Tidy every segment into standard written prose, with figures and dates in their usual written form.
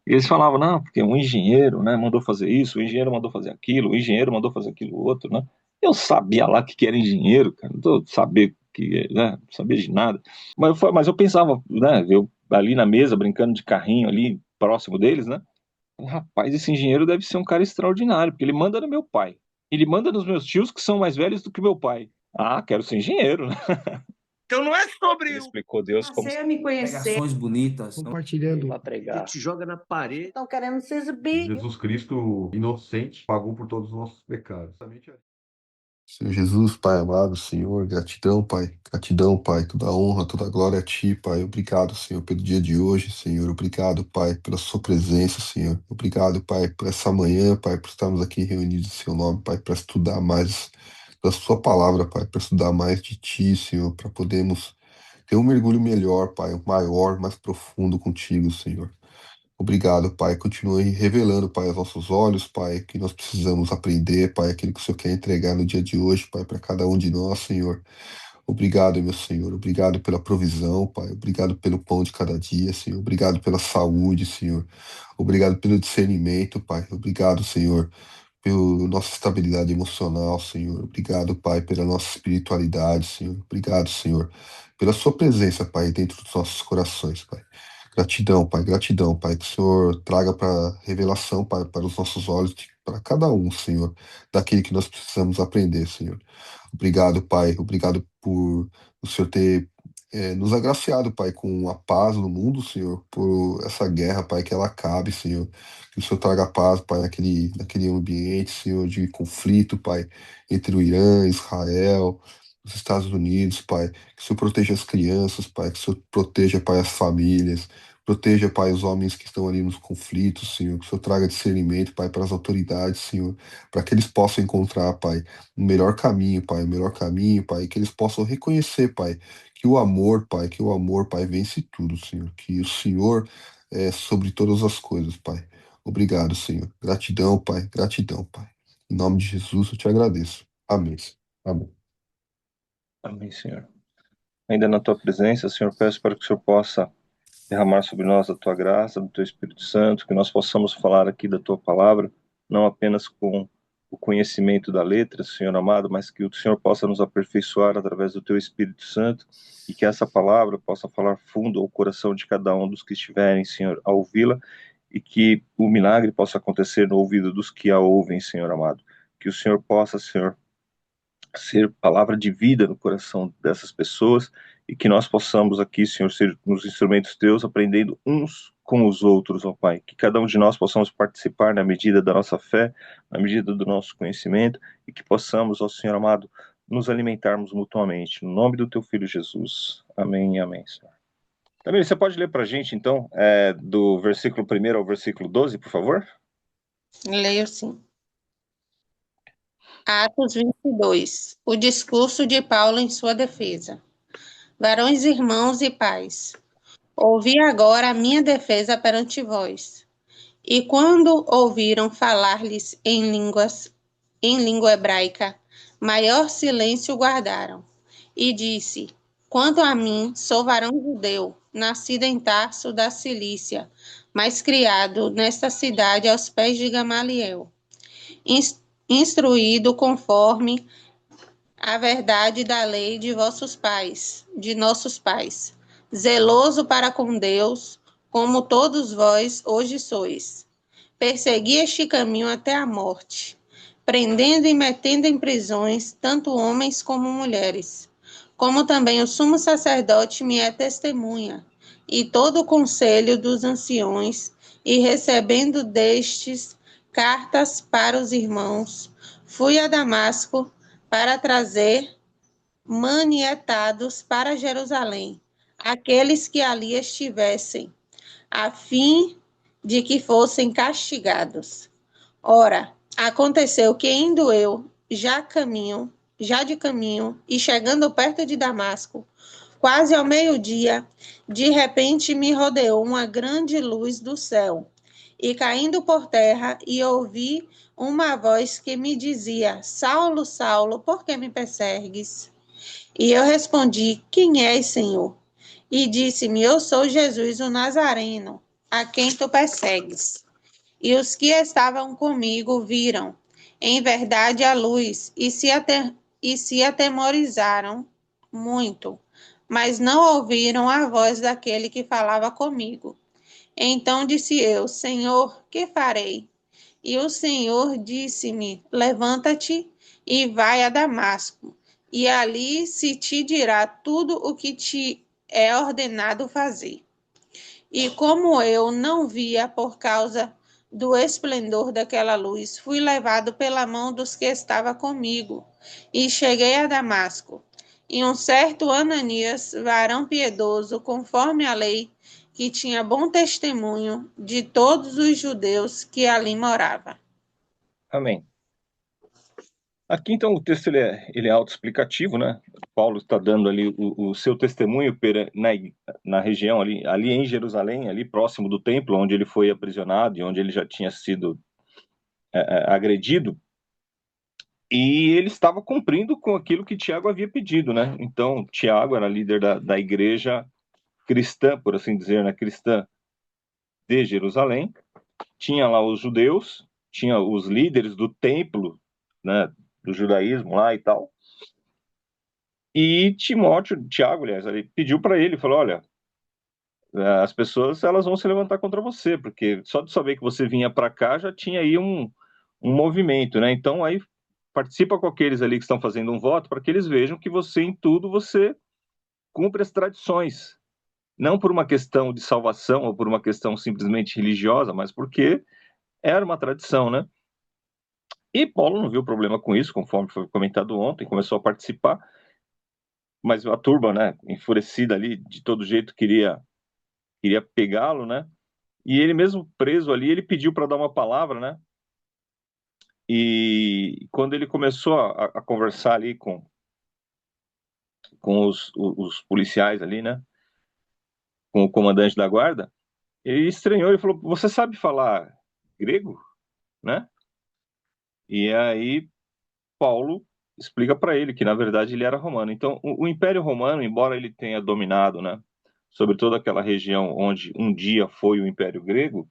E eles falavam, não, porque um engenheiro, né, mandou fazer isso, o engenheiro mandou fazer aquilo, o engenheiro mandou fazer aquilo outro, né? Eu sabia lá que era engenheiro, cara, não tô saber que, né, não sabia de nada. Mas eu pensava, né, eu ali na mesa, brincando de carrinho ali, próximo deles, né? Rapaz, esse engenheiro deve ser um cara extraordinário, porque ele manda no meu pai. Ele manda nos meus tios que são mais velhos do que meu pai. Ah, quero ser engenheiro, né? Então não é sobre Ele o explicou Deus como Passei a me conhecer. Pregações bonitas. Compartilhando. para pregar. Te joga na parede. Estão querendo se exibir. Jesus Cristo, inocente, pagou por todos os nossos pecados. Senhor Jesus, Pai amado, Senhor, gratidão, Pai, toda honra, toda glória a Ti, Pai. Obrigado, Senhor, pelo dia de hoje, Senhor. Obrigado, Pai, pela Sua presença, Senhor. Obrigado, Pai, por essa manhã, Pai, por estarmos aqui reunidos em Seu nome, Pai, para estudar mais da Sua palavra, Pai, para estudar mais de Ti, Senhor, para podermos ter um mergulho melhor, Pai, maior, mais profundo contigo, Senhor. Obrigado, Pai. Continue revelando, Pai, aos nossos olhos, Pai, que nós precisamos aprender, Pai, aquilo que o Senhor quer entregar no dia de hoje, Pai, para cada um de nós, Senhor. Obrigado, meu Senhor. Obrigado pela provisão, Pai. Obrigado pelo pão de cada dia, Senhor. Obrigado pela saúde, Senhor. Obrigado pelo discernimento, Pai. Obrigado, Senhor, pela nossa estabilidade emocional, Senhor. Obrigado, Pai, pela nossa espiritualidade, Senhor. Obrigado, Senhor, pela Sua presença, Pai, dentro dos nossos corações, Pai. Gratidão, Pai, que o Senhor traga para revelação, Pai, para os nossos olhos, para cada um, Senhor, daquilo que nós precisamos aprender, Senhor. Obrigado, Pai, obrigado por o Senhor ter nos agraciado, Pai, com a paz no mundo, Senhor, por essa guerra, Pai, que ela acabe, Senhor. Que o Senhor traga paz, Pai, naquele ambiente, Senhor, de conflito, Pai, entre o Irã, Israel, os Estados Unidos, Pai. Que o Senhor proteja as crianças, Pai, que o Senhor proteja, Pai, as famílias. Proteja, Pai, os homens que estão ali nos conflitos, Senhor. Que o Senhor traga discernimento, Pai, para as autoridades, Senhor, para que eles possam encontrar, Pai, o melhor caminho, Pai, o melhor caminho, Pai, que eles possam reconhecer, Pai, que o amor, Pai, vence tudo, Senhor. Que o Senhor é sobre todas as coisas, Pai. Obrigado, Senhor. Gratidão, Pai. Em nome de Jesus eu te agradeço. Amém. Amém. Amém, Senhor. Ainda na tua presença, Senhor, peço para que o Senhor possa derramar sobre nós a tua graça, do teu Espírito Santo, que nós possamos falar aqui da tua palavra, não apenas com o conhecimento da letra, Senhor amado, mas que o Senhor possa nos aperfeiçoar através do teu Espírito Santo e que essa palavra possa falar fundo ao coração de cada um dos que estiverem, Senhor, a ouvi-la e que o milagre possa acontecer no ouvido dos que a ouvem, Senhor amado. Que o Senhor possa, Senhor, ser palavra de vida no coração dessas pessoas e que nós possamos aqui, Senhor, ser nos instrumentos teus, aprendendo uns com os outros, ó Pai. Que cada um de nós possamos participar na medida da nossa fé, na medida do nosso conhecimento e que possamos, ó Senhor amado, nos alimentarmos mutuamente. No nome do teu Filho Jesus. Amém e amém, Senhor. Tamir, você pode ler para a gente, então, do versículo 1 ao versículo 12, por favor? Leio sim. Atos 22. O discurso de Paulo em sua defesa. Varões, irmãos e pais, ouvi agora a minha defesa perante vós. E quando ouviram falar-lhes em língua hebraica, maior silêncio guardaram. E disse: quanto a mim, sou varão judeu, nascido em Tarso da Cilícia, mas criado nesta cidade aos pés de Gamaliel, instruído conforme a verdade da lei de vossos pais, de nossos pais, zeloso para com Deus, como todos vós hoje sois. Persegui este caminho até a morte, prendendo e metendo em prisões tanto homens como mulheres, como também o sumo sacerdote me é testemunha, e todo o conselho dos anciões, e recebendo destes cartas para os irmãos, fui a Damasco para trazer manietados para Jerusalém aqueles que ali estivessem, a fim de que fossem castigados. Ora, aconteceu que indo eu já de caminho e chegando perto de Damasco, quase ao meio-dia, de repente me rodeou uma grande luz do céu, e caindo por terra, e ouvi uma voz que me dizia: Saulo, Saulo, por que me persegues? E eu respondi: quem és, Senhor? E disse-me: eu sou Jesus, o Nazareno, a quem tu persegues. E os que estavam comigo viram, em verdade, a luz, e se atemorizaram muito, mas não ouviram a voz daquele que falava comigo. Então disse eu: Senhor, que farei? E o Senhor disse-me: Levanta-te e vai a Damasco, e ali se te dirá tudo o que te é ordenado fazer. E como eu não via por causa do esplendor daquela luz, fui levado pela mão dos que estavam comigo, e cheguei a Damasco. E um certo Ananias, varão piedoso, conforme a lei, que tinha bom testemunho de todos os judeus que ali moravam. Amém. Aqui, então, o texto ele é autoexplicativo, né? Paulo está dando ali o seu testemunho na região ali em Jerusalém, ali próximo do templo, onde ele foi aprisionado e onde ele já tinha sido agredido. E ele estava cumprindo com aquilo que Tiago havia pedido, né? Então, Tiago era líder da igreja cristã, por assim dizer, né? Cristã de Jerusalém. Tinha lá os judeus, tinha os líderes do templo, né? Do judaísmo lá e tal. E Tiago, aliás, ele pediu para ele, falou: olha, as pessoas elas vão se levantar contra você, porque só de saber que você vinha para cá já tinha aí um movimento, né? Então aí participa com aqueles ali que estão fazendo um voto para que eles vejam que você em tudo você cumpre as tradições, não por uma questão de salvação ou por uma questão simplesmente religiosa, mas porque era uma tradição, né? E Paulo não viu problema com isso, conforme foi comentado ontem, começou a participar. Mas a turba, né, enfurecida ali, de todo jeito queria pegá-lo, né? E ele mesmo preso ali, ele pediu para dar uma palavra, né? E quando ele começou a conversar ali com os policiais ali, né? Com o comandante da guarda, ele estranhou e falou: você sabe falar grego, né? E aí Paulo explica para ele que na verdade ele era romano. Então o Império Romano, embora ele tenha dominado, né, sobre toda aquela região onde um dia foi o Império Grego,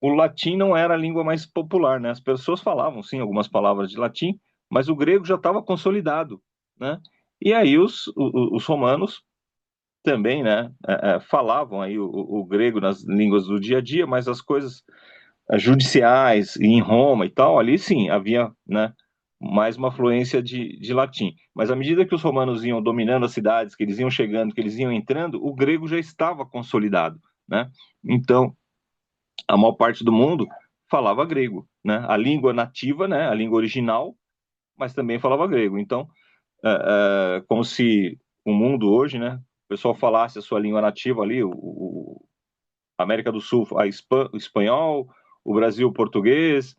o latim não era a língua mais popular, né? As pessoas falavam sim algumas palavras de latim, mas o grego já estava consolidado, né? E aí os romanos também, né, falavam aí o grego nas línguas do dia a dia, mas as coisas judiciais em Roma e tal, ali sim havia, né, mais uma fluência de latim. Mas à medida que os romanos iam dominando as cidades, que eles iam chegando, que eles iam entrando, o grego já estava consolidado, né? Então, a maior parte do mundo falava grego, né? A língua nativa, né? A língua original, mas também falava grego. Então, como se o mundo hoje, né? O pessoal falasse a sua língua nativa ali, a América do Sul, o espanhol, o Brasil, o português,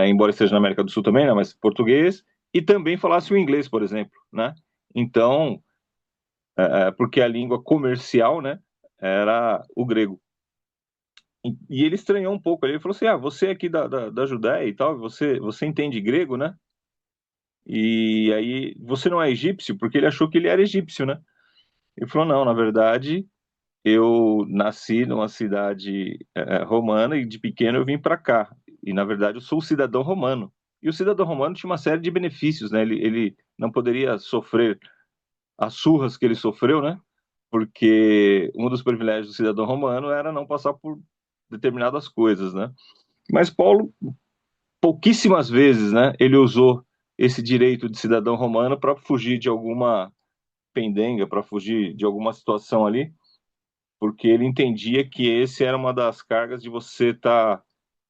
embora esteja na América do Sul também, né? Mas português, e também falasse o inglês, por exemplo, né? Então, porque a língua comercial, né? Era o grego. E ele estranhou um pouco. Ele falou assim: você aqui da Judéia e tal, você entende grego, né? E aí, você não é egípcio? Porque ele achou que ele era egípcio, né? Ele falou: não, na verdade, eu nasci numa cidade romana e de pequeno eu vim para cá. E, na verdade, eu sou cidadão romano. E o cidadão romano tinha uma série de benefícios, né? Ele não poderia sofrer as surras que ele sofreu, né? Porque um dos privilégios do cidadão romano era não passar por determinadas coisas, né? Mas Paulo, pouquíssimas vezes, né, ele usou esse direito de cidadão romano para fugir de alguma pendenga, para fugir de alguma situação ali, porque ele entendia que esse era uma das cargas de você estar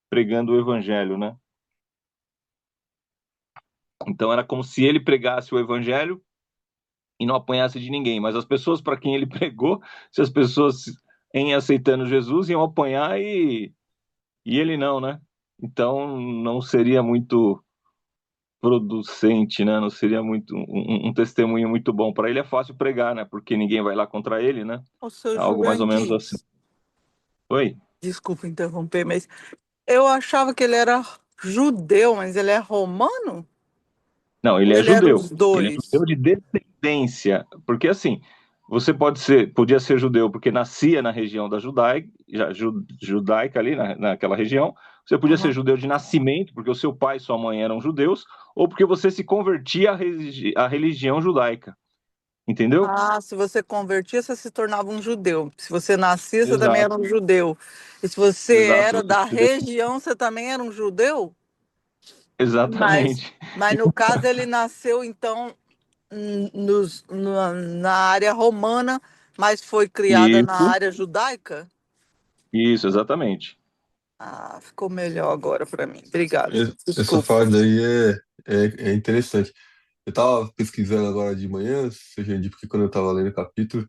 pregando o evangelho, né? Então era como se ele pregasse o evangelho e não apanhasse de ninguém, mas as pessoas para quem ele pregou, se as pessoas em aceitando Jesus iam apanhar e ele não, né? Então não seria muito producente, né? Não seria muito um testemunho muito bom. Para ele é fácil pregar, né? Porque ninguém vai lá contra ele, né? O seu Algo mais ou menos assim. Jurandir, Oi? desculpa interromper, mas eu achava que ele era judeu, mas ele é romano? Não, Ou ele é ele era judeu. os Ele é judeu dois? de descendência. Porque assim, você podia ser judeu porque nascia na região da judaica ali, naquela região. Você podia ser Aham. judeu de nascimento, porque o seu pai e sua mãe eram judeus, ou porque você se convertia à religião judaica. Entendeu? Ah, se você convertia, você se tornava um judeu. Se você nascia, você também era Exato, um judeu. E se você exato. era da região, você também era um judeu? Mas, Exatamente. mas no caso, ele nasceu, então, na área romana, mas foi criada na Isso, área judaica? isso, exatamente. Ah, ficou melhor agora para mim. Obrigada. Essa Desculpa. parte daí é interessante. Eu tava pesquisando agora de manhã, seja porque quando eu tava lendo o capítulo,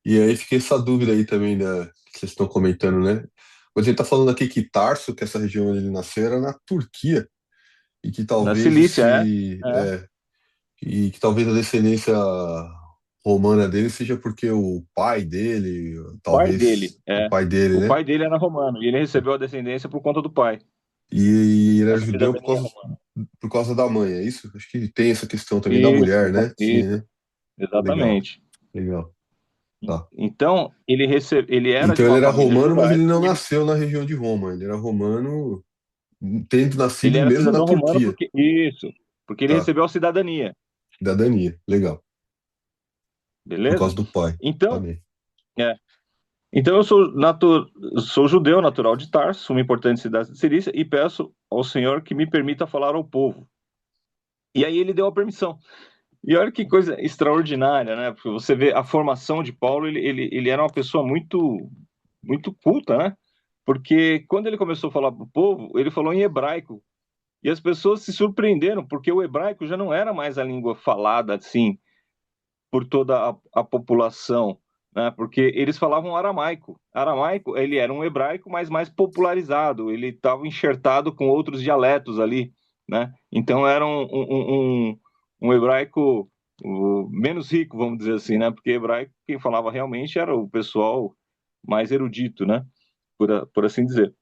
e aí fiquei essa dúvida aí também que vocês estão comentando, né? Mas ele tá falando aqui que Tarso, que é essa região onde ele nasceu, era na Turquia, e que Na talvez Cilícia, e que talvez a descendência romana dele seja porque o pai dele, pai dele, talvez o pai dele, O né? pai dele era romano, e ele recebeu a descendência por conta do pai, E ele a era judeu cidadania romana. por causa da mãe, é isso? Acho que tem essa questão também da Isso, mulher, né? Tinha, isso, né? Legal, exatamente. legal. Tá. Então, ele era de Então ele uma era família romano, mas ele judaica, não e nasceu na região de Roma. Ele era romano, tendo ele nascido era mesmo na cidadão romano Turquia. porque ele Tá. recebeu a cidadania, Cidadania. Legal. Por beleza? causa do pai. Então, Amém. é, então eu sou judeu natural de Tarso, uma importante cidade de Cilícia, e peço ao Senhor que me permita falar ao povo. E aí ele deu a permissão. E olha que coisa extraordinária, né? Porque você vê a formação de Paulo, ele era uma pessoa muito culta, né? Porque quando ele começou a falar para o povo, ele falou em hebraico. E as pessoas se surpreenderam, porque o hebraico já não era mais a língua falada assim por toda a população, né? Porque eles falavam aramaico. Aramaico, ele era um hebraico, mas mais popularizado. Ele estava enxertado com outros dialetos ali, né? Então era um hebraico menos rico, vamos dizer assim, né? Porque hebraico, quem falava realmente era o pessoal mais erudito, né? Por assim dizer.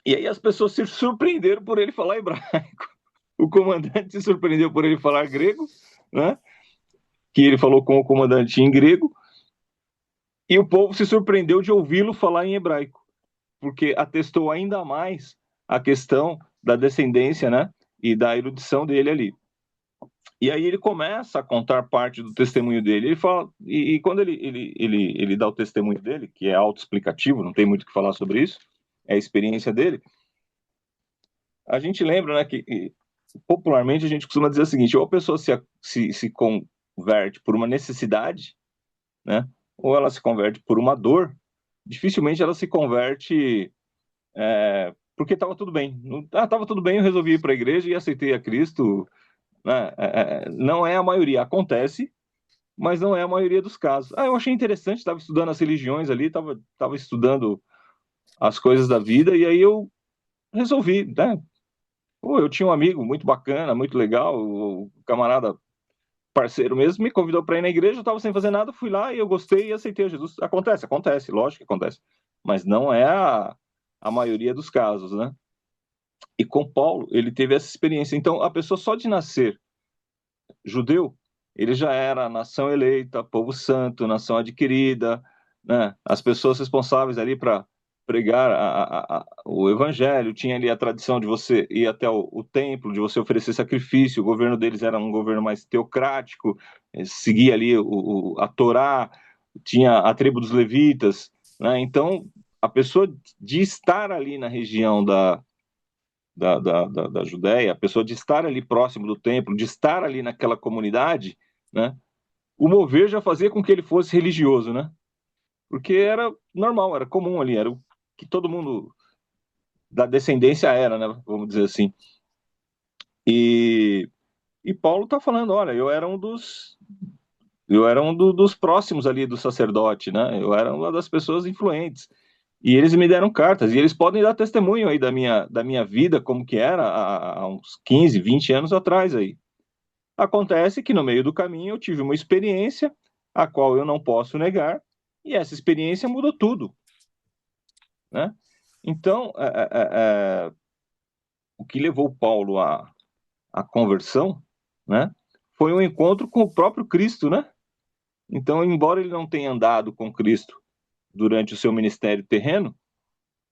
E aí as pessoas se surpreenderam por ele falar hebraico. O comandante se surpreendeu por ele falar grego, né? Que ele falou com o comandante em grego, e o povo se surpreendeu de ouvi-lo falar em hebraico, porque atestou ainda mais a questão da descendência, né? E da erudição dele ali. E aí ele começa a contar parte do testemunho dele. Ele fala, e quando ele dá o testemunho dele, que é autoexplicativo, não tem muito o que falar sobre isso, é a experiência dele. A gente lembra, né, que popularmente a gente costuma dizer o seguinte: ou a pessoa se converte por uma necessidade, né, ou ela se converte por uma dor. Dificilmente ela se converte porque estava tudo bem. Estava tudo bem, eu resolvi ir para a igreja e aceitei a Cristo. Né? Não é a maioria. Acontece, mas não é a maioria dos casos. Eu achei interessante, estava estudando as religiões ali, estava estudando as coisas da vida, e aí eu resolvi, né? Pô, eu tinha um amigo muito bacana, muito legal, o camarada parceiro mesmo, me convidou para ir na igreja, eu estava sem fazer nada, fui lá e eu gostei e aceitei Jesus. Acontece, lógico que acontece, mas não é a maioria dos casos, né? E com Paulo, ele teve essa experiência. Então, a pessoa só de nascer judeu, ele já era nação eleita, povo santo, nação adquirida, né? As pessoas responsáveis ali para pregar o evangelho, tinha ali a tradição de você ir até o templo, de você oferecer sacrifício, o governo deles era um governo mais teocrático, seguia ali a Torá, tinha a tribo dos levitas, né? Então, a pessoa de estar ali na região da Judéia, a pessoa de estar ali próximo do templo, de estar ali naquela comunidade, né? O mover já fazia com que ele fosse religioso, né? Porque era normal, era comum ali, era o que todo mundo da descendência era, né? Vamos dizer assim. E, e Paulo está falando, olha, dos próximos ali do sacerdote, né? Eu era uma das pessoas influentes. E eles me deram cartas, e eles podem dar testemunho aí da minha vida, como que era há uns 15, 20 anos atrás aí. Acontece que no meio do caminho eu tive uma experiência, a qual eu não posso negar, e essa experiência mudou tudo, né? Então, o que levou Paulo à conversão, né, foi um encontro com o próprio Cristo, né? Então, embora ele não tenha andado com Cristo durante o seu ministério terreno,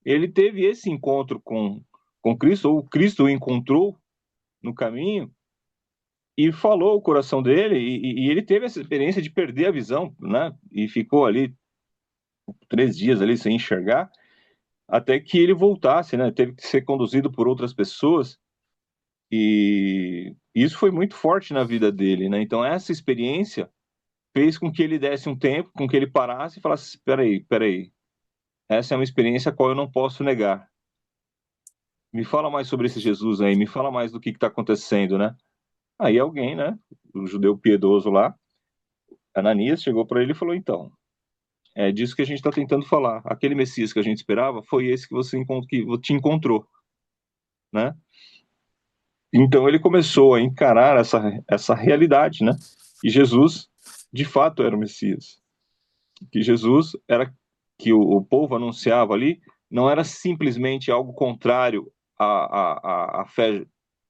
ele teve esse encontro com Cristo, ou Cristo o encontrou no caminho e falou o coração dele, e ele teve essa experiência de perder a visão, né? E ficou ali 3 dias ali sem enxergar, até que ele voltasse, né? Teve que ser conduzido por outras pessoas, e isso foi muito forte na vida dele, né? Então, essa experiência fez com que ele desse um tempo, com que ele parasse e falasse: peraí, essa é uma experiência a qual eu não posso negar. Me fala mais sobre esse Jesus aí, me fala mais do que está acontecendo, né? Aí alguém, né, o judeu piedoso lá, Ananias, chegou para ele e falou: então, é disso que a gente está tentando falar. Aquele Messias que a gente esperava foi esse que que te encontrou, né? Então ele começou a encarar essa realidade, né? Que Jesus, de fato, era o Messias. Que Jesus era, que o povo anunciava ali, não era simplesmente algo contrário à fé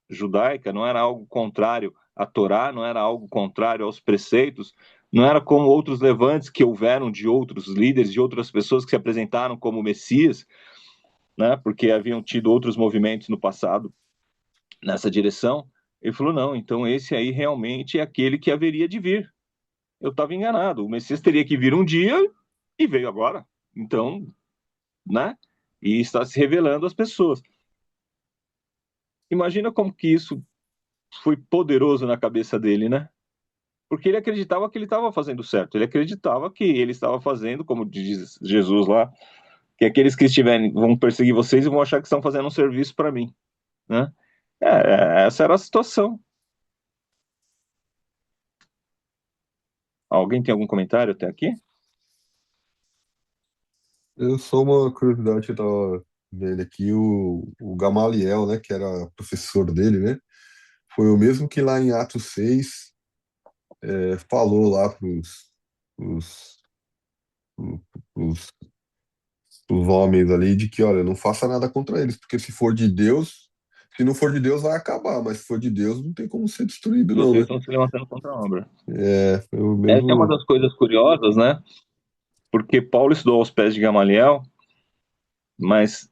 judaica, não era algo contrário à Torá, não era algo contrário aos preceitos, não era como outros levantes que houveram de outros líderes, de outras pessoas que se apresentaram como Messias, né? Porque haviam tido outros movimentos no passado nessa direção. Ele falou: não, então esse aí realmente é aquele que haveria de vir. Eu estava enganado. O Messias teria que vir um dia e veio agora. Então, né? E está se revelando às pessoas. Imagina como que isso foi poderoso na cabeça dele, né? Porque ele acreditava que ele estava fazendo certo. Ele acreditava que ele estava fazendo, como diz Jesus lá, que aqueles que estiverem vão perseguir vocês e vão achar que estão fazendo um serviço para mim, né? Essa era a situação. Alguém tem algum comentário até aqui? Eu só uma curiosidade que eu tava vendo aqui, o Gamaliel, né, que era professor dele, né, foi o mesmo que lá em Atos 6 falou lá pros, pros, pros homens ali de que, olha, não faça nada contra eles, porque se não for de Deus vai acabar, mas se for de Deus não tem como ser destruído não, Vocês né? estão se levantando contra a obra. Foi o Essa é uma mesmo. das coisas curiosas, né? Porque Paulo estudou aos pés de Gamaliel, mas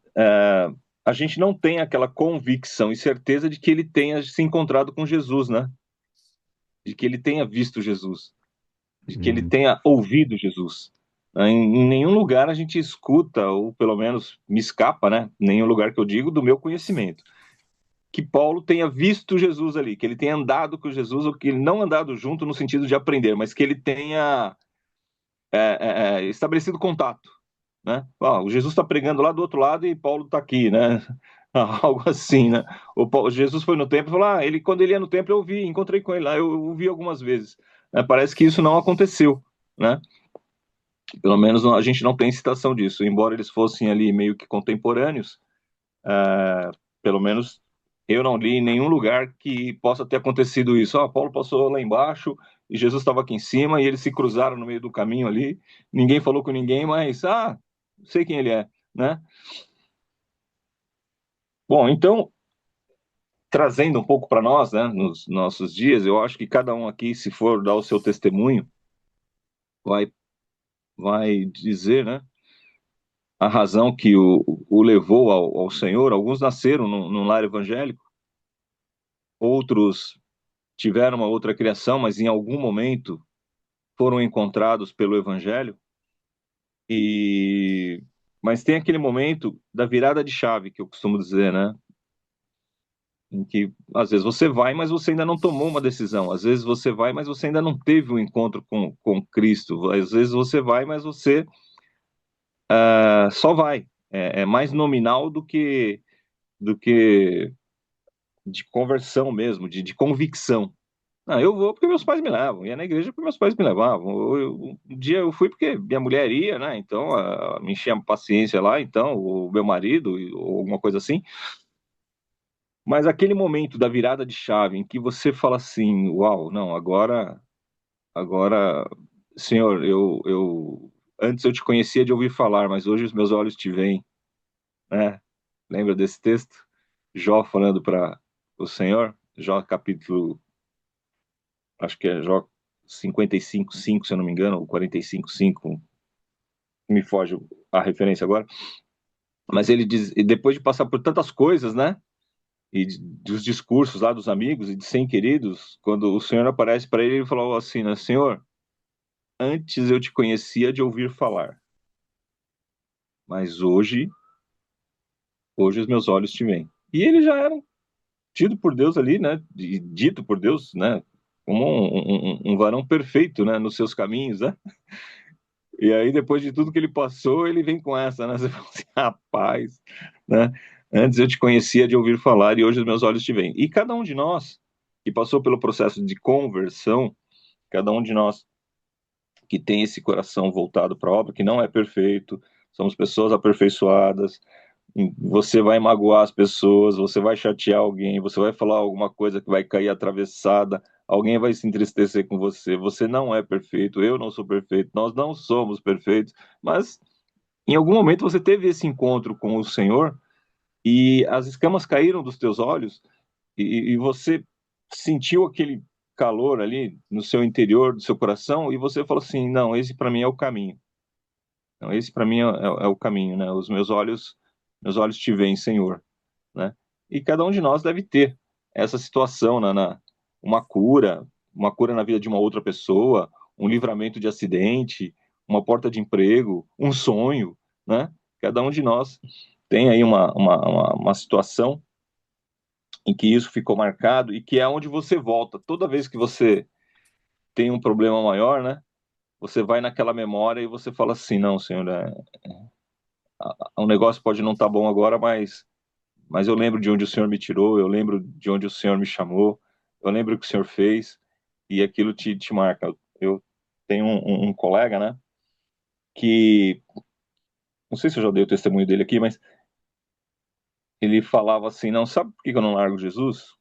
a gente não tem aquela convicção e certeza de que ele tenha se encontrado com Jesus, né? De que ele tenha visto Jesus, de que ele Hum, tenha ouvido Jesus. Em nenhum lugar a gente escuta, ou pelo menos me escapa, né? Nenhum lugar que eu digo do meu conhecimento, que Paulo tenha visto Jesus ali, que ele tenha andado com Jesus, ou que ele não andado junto no sentido de aprender, mas que ele tenha estabelecido contato, né? O Jesus está pregando lá do outro lado e Paulo está aqui, né? Algo assim, né? Jesus foi no templo e falou: quando ele ia no templo eu vi, encontrei com ele lá, eu vi algumas vezes. Parece que isso não aconteceu, né? Pelo menos a gente não tem citação disso, embora eles fossem ali meio que contemporâneos. Pelo menos eu não li em nenhum lugar que possa ter acontecido isso. Paulo passou lá embaixo e Jesus estava aqui em cima e eles se cruzaram no meio do caminho ali. Ninguém falou com ninguém, mas sei quem ele é, né? Bom, então, trazendo um pouco para nós, né, nos nossos dias, eu acho que cada um aqui, se for dar o seu testemunho, vai vai dizer, né, a razão que o levou ao Senhor. Alguns nasceram num lar evangélico, outros tiveram uma outra criação, mas em algum momento foram encontrados pelo Evangelho. E mas tem aquele momento da virada de chave que eu costumo dizer, né? Em que às vezes você vai, mas você ainda não tomou uma decisão. Às vezes você vai, mas você ainda não teve um encontro com Cristo. Às vezes você vai, mas você só vai. É mais nominal do que de conversão mesmo, de convicção. Eu vou porque meus pais me levam, ia na igreja porque meus pais me levavam. Um dia eu fui porque minha mulher ia, né? Então, me enchia a paciência lá, então, o meu marido, ou alguma coisa assim. Mas aquele momento da virada de chave em que você fala assim: uau, não, agora, Senhor, antes eu te conhecia de ouvir falar, mas hoje os meus olhos te veem, né? Lembra desse texto? Jó falando para o Senhor, Jó capítulo, acho que é Jó 55:5, se eu não me engano, ou 45:5, me foge a referência agora, mas ele diz, e depois de passar por tantas coisas, né, e dos discursos lá dos amigos e de 100 queridos, quando o Senhor aparece para ele, ele falou assim, né, Senhor, antes eu te conhecia de ouvir falar, mas hoje os meus olhos te veem. E ele já era tido por Deus ali, né, dito por Deus, né, como um varão perfeito, né, nos seus caminhos, né? E aí, depois de tudo que ele passou, ele vem com essa, né? Você fala assim, rapaz, né? Antes eu te conhecia de ouvir falar e hoje os meus olhos te veem. E cada um de nós que passou pelo processo de conversão, cada um de nós que tem esse coração voltado para a obra, que não é perfeito, somos pessoas aperfeiçoadas, você vai magoar as pessoas, você vai chatear alguém, você vai falar alguma coisa que vai cair atravessada, alguém vai se entristecer com você. Você não é perfeito, eu não sou perfeito, nós não somos perfeitos, mas em algum momento você teve esse encontro com o Senhor e as escamas caíram dos teus olhos e você sentiu aquele calor ali no seu interior, do seu coração, e você falou assim: não, esse para mim é o caminho. Não, esse para mim é o caminho, né? Os meus olhos te veem, Senhor, né? E cada um de nós deve ter essa situação, uma cura na vida de uma outra pessoa, um livramento de acidente, uma porta de emprego, um sonho, né? Cada um de nós tem aí uma situação em que isso ficou marcado e que é onde você volta. Toda vez que você tem um problema maior, né? Você vai naquela memória e você fala assim, não, Senhor, o negócio pode não estar bom agora, mas eu lembro de onde o Senhor me tirou, eu lembro de onde o Senhor me chamou, eu lembro o que o Senhor fez, e aquilo te marca. Eu tenho um colega, né, que, não sei se eu já dei o testemunho dele aqui, mas ele falava assim, não, sabe por que eu não largo Jesus?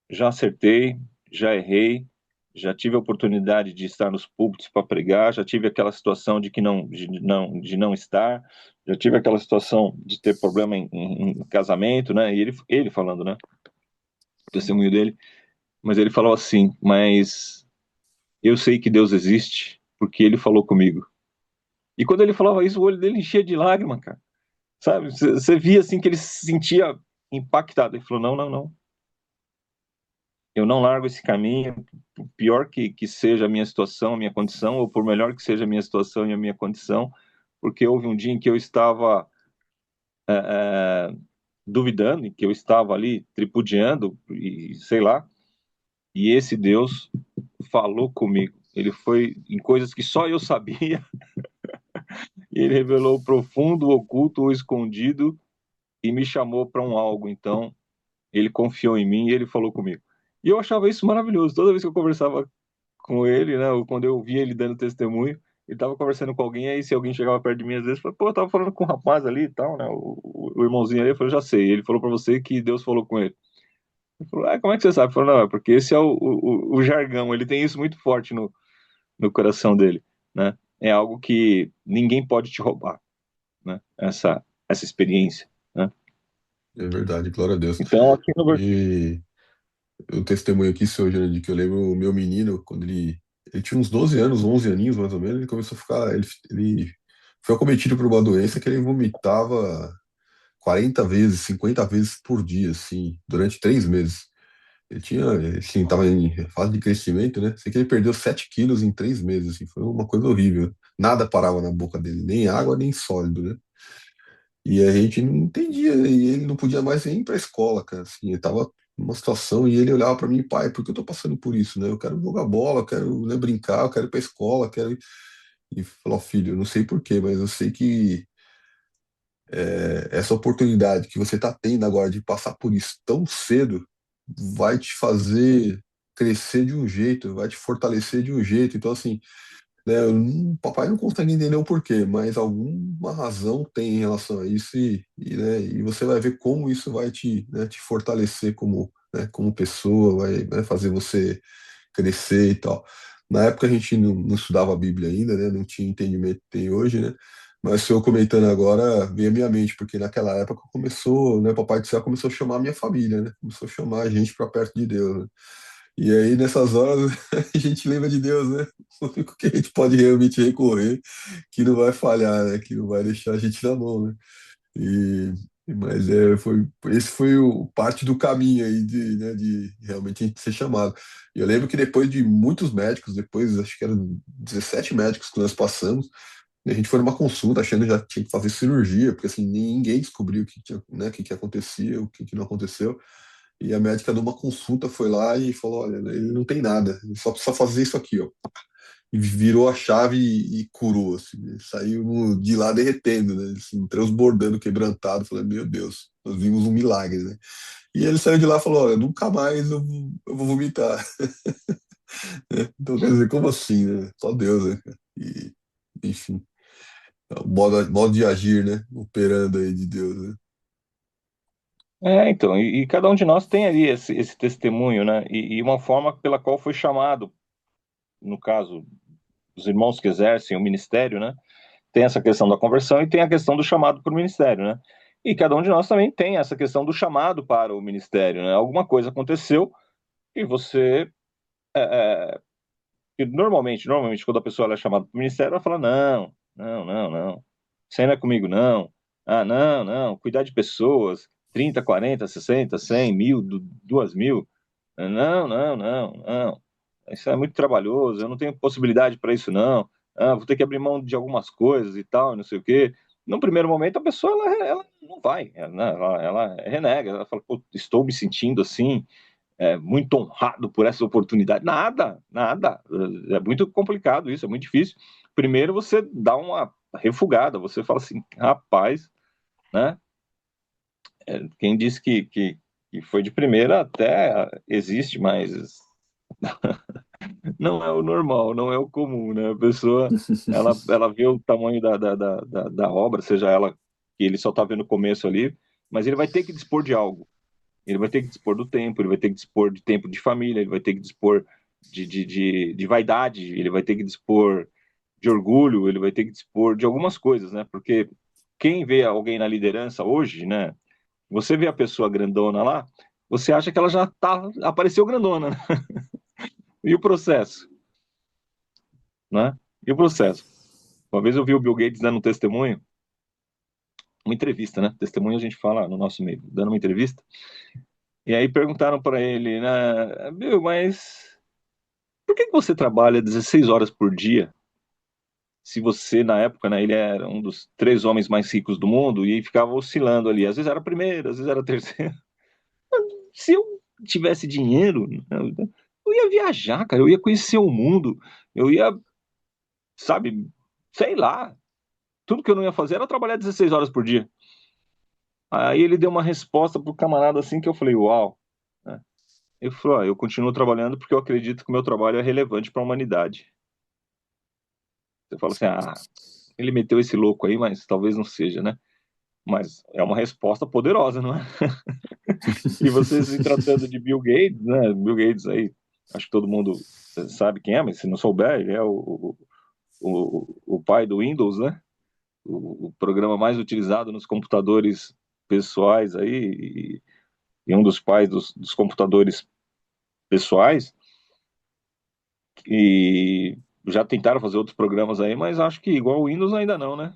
Já acertei, já errei, já tive a oportunidade de estar nos púlpitos para pregar, já tive aquela situação de não estar, já tive aquela situação de ter problema em casamento, né? E ele falando, né? O testemunho dele, mas ele falou assim: mas eu sei que Deus existe porque Ele falou comigo. E quando ele falava isso, o olho dele enchia de lágrima, cara. Sabe? Você via assim que ele se sentia impactado. Ele falou: não, não, não. Eu não largo esse caminho, por pior que seja a minha situação, a minha condição, ou por melhor que seja a minha situação e a minha condição, porque houve um dia em que eu estava duvidando, em que eu estava ali tripudiando, e sei lá, e esse Deus falou comigo. Ele foi em coisas que só eu sabia, e ele revelou o profundo, o oculto, o escondido, e me chamou para um algo. Então, ele confiou em mim e ele falou comigo. E eu achava isso maravilhoso. Toda vez que eu conversava com ele, né? Ou quando eu via ele dando testemunho, ele tava conversando com alguém, aí se alguém chegava perto de mim, às vezes, falava, pô, eu tava falando com um rapaz ali e tal, né? O irmãozinho ali, eu falei, já sei. Ele falou para você que Deus falou com ele. Ele falou, como é que você sabe? Eu falei, não, é porque esse é o jargão, ele tem isso muito forte no coração dele, né? É algo que ninguém pode te roubar, né? Essa experiência, né? É verdade, glória a Deus. Então, aqui no E eu testemunho aqui, seu Jânio, de que eu lembro o meu menino, quando ele tinha uns 12 anos, 11 aninhos mais ou menos, ele começou a ficar, ele foi acometido por uma doença que ele vomitava 40 vezes, 50 vezes por dia, assim, durante 3 meses. Ele tinha, assim, tava em fase de crescimento, né? Sei que ele perdeu 7 quilos em 3 meses, assim, foi uma coisa horrível. Nada parava na boca dele, nem água, nem sólido, né? E a gente não entendia, e ele não podia mais nem ir pra escola, cara, assim, ele tava numa situação e ele olhava pra mim, pai, por que eu tô passando por isso, né? Eu quero jogar bola, eu quero, né, brincar, eu quero ir pra escola, eu quero ir... E falou, filho, eu não sei por quê, mas eu sei que essa oportunidade que você está tendo agora de passar por isso tão cedo vai te fazer crescer de um jeito, vai te fortalecer de um jeito. Então, assim, né, papai não consegue entender o porquê, mas alguma razão tem em relação a isso né, e você vai ver como isso vai te fortalecer como, né, como pessoa, vai fazer você crescer e tal. Na época a gente não estudava a Bíblia ainda, né? Não tinha entendimento que tem hoje, né? Mas se eu comentando agora, veio à minha mente, porque naquela época começou, né? Papai do Céu começou a chamar a minha família, né? Começou a chamar a gente para perto de Deus, né? E aí, nessas horas, a gente lembra de Deus, né? O único que a gente pode realmente recorrer, que não vai falhar, né? Que não vai deixar a gente na mão, né? E, mas esse foi parte do caminho aí de, né, de realmente a gente ser chamado. E eu lembro que depois de muitos médicos, depois acho que eram 17 médicos que nós passamos, e a gente foi numa consulta achando que já tinha que fazer cirurgia, porque assim, ninguém descobriu o que tinha, né, o que que acontecia, o que que não aconteceu. E a médica numa consulta foi lá e falou, olha, ele não tem nada, ele só precisa fazer isso aqui, ó. E virou a chave e curou, assim, né? Saiu de lá derretendo, né? Assim, transbordando, quebrantado. Falei, meu Deus, nós vimos um milagre, né? E ele saiu de lá e falou, olha, nunca mais eu vou vomitar. Então, quer dizer, como assim, né? Só Deus, né, cara? E, enfim, é o modo de agir, né? Operando aí de Deus, né? Então, e cada um de nós tem ali esse testemunho, né? E uma forma pela qual foi chamado, no caso, os irmãos que exercem o ministério, né? Tem essa questão da conversão e tem a questão do chamado para o ministério, né? E cada um de nós também tem essa questão do chamado para o ministério, né? Alguma coisa aconteceu e você. E normalmente, quando a pessoa ela é chamada para o ministério, ela fala: não, não, não, não. Isso aí não é comigo, não. Ah, não, não. Cuidar de pessoas, 30, 40, 60, 100, 1000, 2000. Não, não, não, não. Isso é muito trabalhoso, eu não tenho possibilidade para isso, não. Ah, vou ter que abrir mão de algumas coisas e tal, não sei o quê. No primeiro momento, a pessoa ela não vai, ela renega, ela fala: pô, estou me sentindo assim, muito honrado por essa oportunidade. Nada, nada. É muito complicado isso, é muito difícil. Primeiro você dá uma refugada, você fala assim, rapaz, né? Quem disse que foi de primeira até existe, mas não é o normal, não é o comum, né? A pessoa, ela vê o tamanho da obra, seja ela que ele só está vendo o começo ali, mas ele vai ter que dispor de algo. Ele vai ter que dispor do tempo, ele vai ter que dispor de tempo de família, ele vai ter que dispor de vaidade, ele vai ter que dispor de orgulho, ele vai ter que dispor de algumas coisas, né? Porque quem vê alguém na liderança hoje, né? Você vê a pessoa grandona lá, você acha que ela já tá, apareceu grandona, né? E o processo, né? E o processo. Uma vez eu vi o Bill Gates dando um testemunho, uma entrevista, né? Testemunho a gente fala no nosso meio, dando uma entrevista. E aí perguntaram para ele, né? Bill, mas por que você trabalha 16 horas por dia? Se você, na época, né, ele era um dos 3 homens mais ricos do mundo e ficava oscilando ali. Às vezes era primeiro, às vezes era terceiro. Se eu tivesse dinheiro, né, eu ia viajar, cara. Eu ia conhecer o mundo. Eu ia, sabe, sei lá. Tudo que eu não ia fazer era trabalhar 16 horas por dia. Aí ele deu uma resposta pro camarada assim que eu falei, uau. Né? Ele falou, eu continuo trabalhando porque eu acredito que o meu trabalho é relevante para a humanidade. Você fala assim, ele meteu esse louco aí, mas talvez não seja, né? Mas é uma resposta poderosa, não é? E você se tratando de Bill Gates, né? Bill Gates aí, acho que todo mundo sabe quem é, mas se não souber, ele é o pai do Windows, né? O programa mais utilizado nos computadores pessoais aí, e um dos pais dos computadores pessoais. E já tentaram fazer outros programas aí, mas acho que igual o Windows ainda não, né?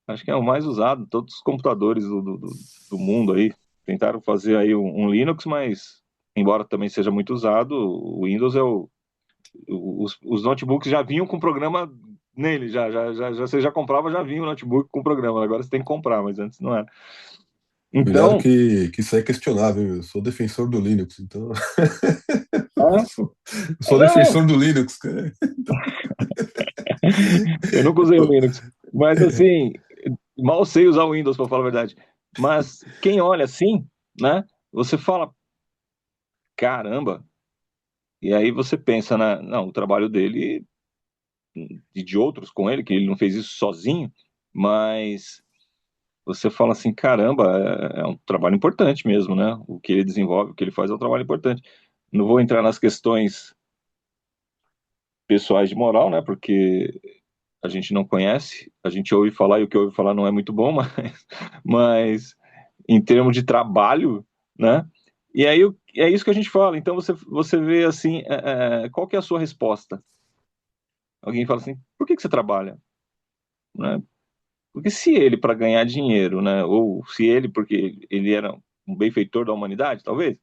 Acho que é o mais usado, todos os computadores do mundo aí. Tentaram fazer aí um Linux, mas embora também seja muito usado, o Windows os notebooks já vinham com programa nele, você já comprava, já vinha o notebook com programa, agora você tem que comprar, mas antes não era. Cuidado Então, que isso é questionável. Eu sou defensor do Linux, então. ah, Sou não, defensor do Linux, cara. eu nunca usei o Linux, mas assim, mal sei usar o Windows, para falar a verdade. Mas quem olha assim, né, você fala, caramba, e aí você pensa, não, o trabalho dele e de outros com ele, que ele não fez isso sozinho, mas você fala assim, caramba, é um trabalho importante mesmo, né? O que ele desenvolve, o que ele faz é um trabalho importante. Não vou entrar nas questões pessoais de moral, né? Porque a gente não conhece, a gente ouve falar e o que ouve falar não é muito bom, mas em termos de trabalho, né? E aí é isso que a gente fala. Então você vê assim, qual que é a sua resposta? Alguém fala assim, por que você trabalha? Né? Porque se ele, para ganhar dinheiro, né, ou se ele, porque ele era um benfeitor da humanidade, talvez,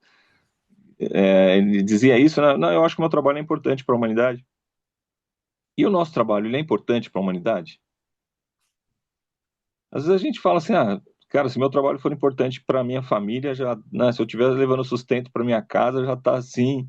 ele dizia isso, né? Não, eu acho que o meu trabalho é importante para a humanidade. E o nosso trabalho, ele é importante para a humanidade? Às vezes a gente fala assim, cara, se meu trabalho for importante para minha família, já, né, se eu estiver levando sustento para minha casa, já está assim,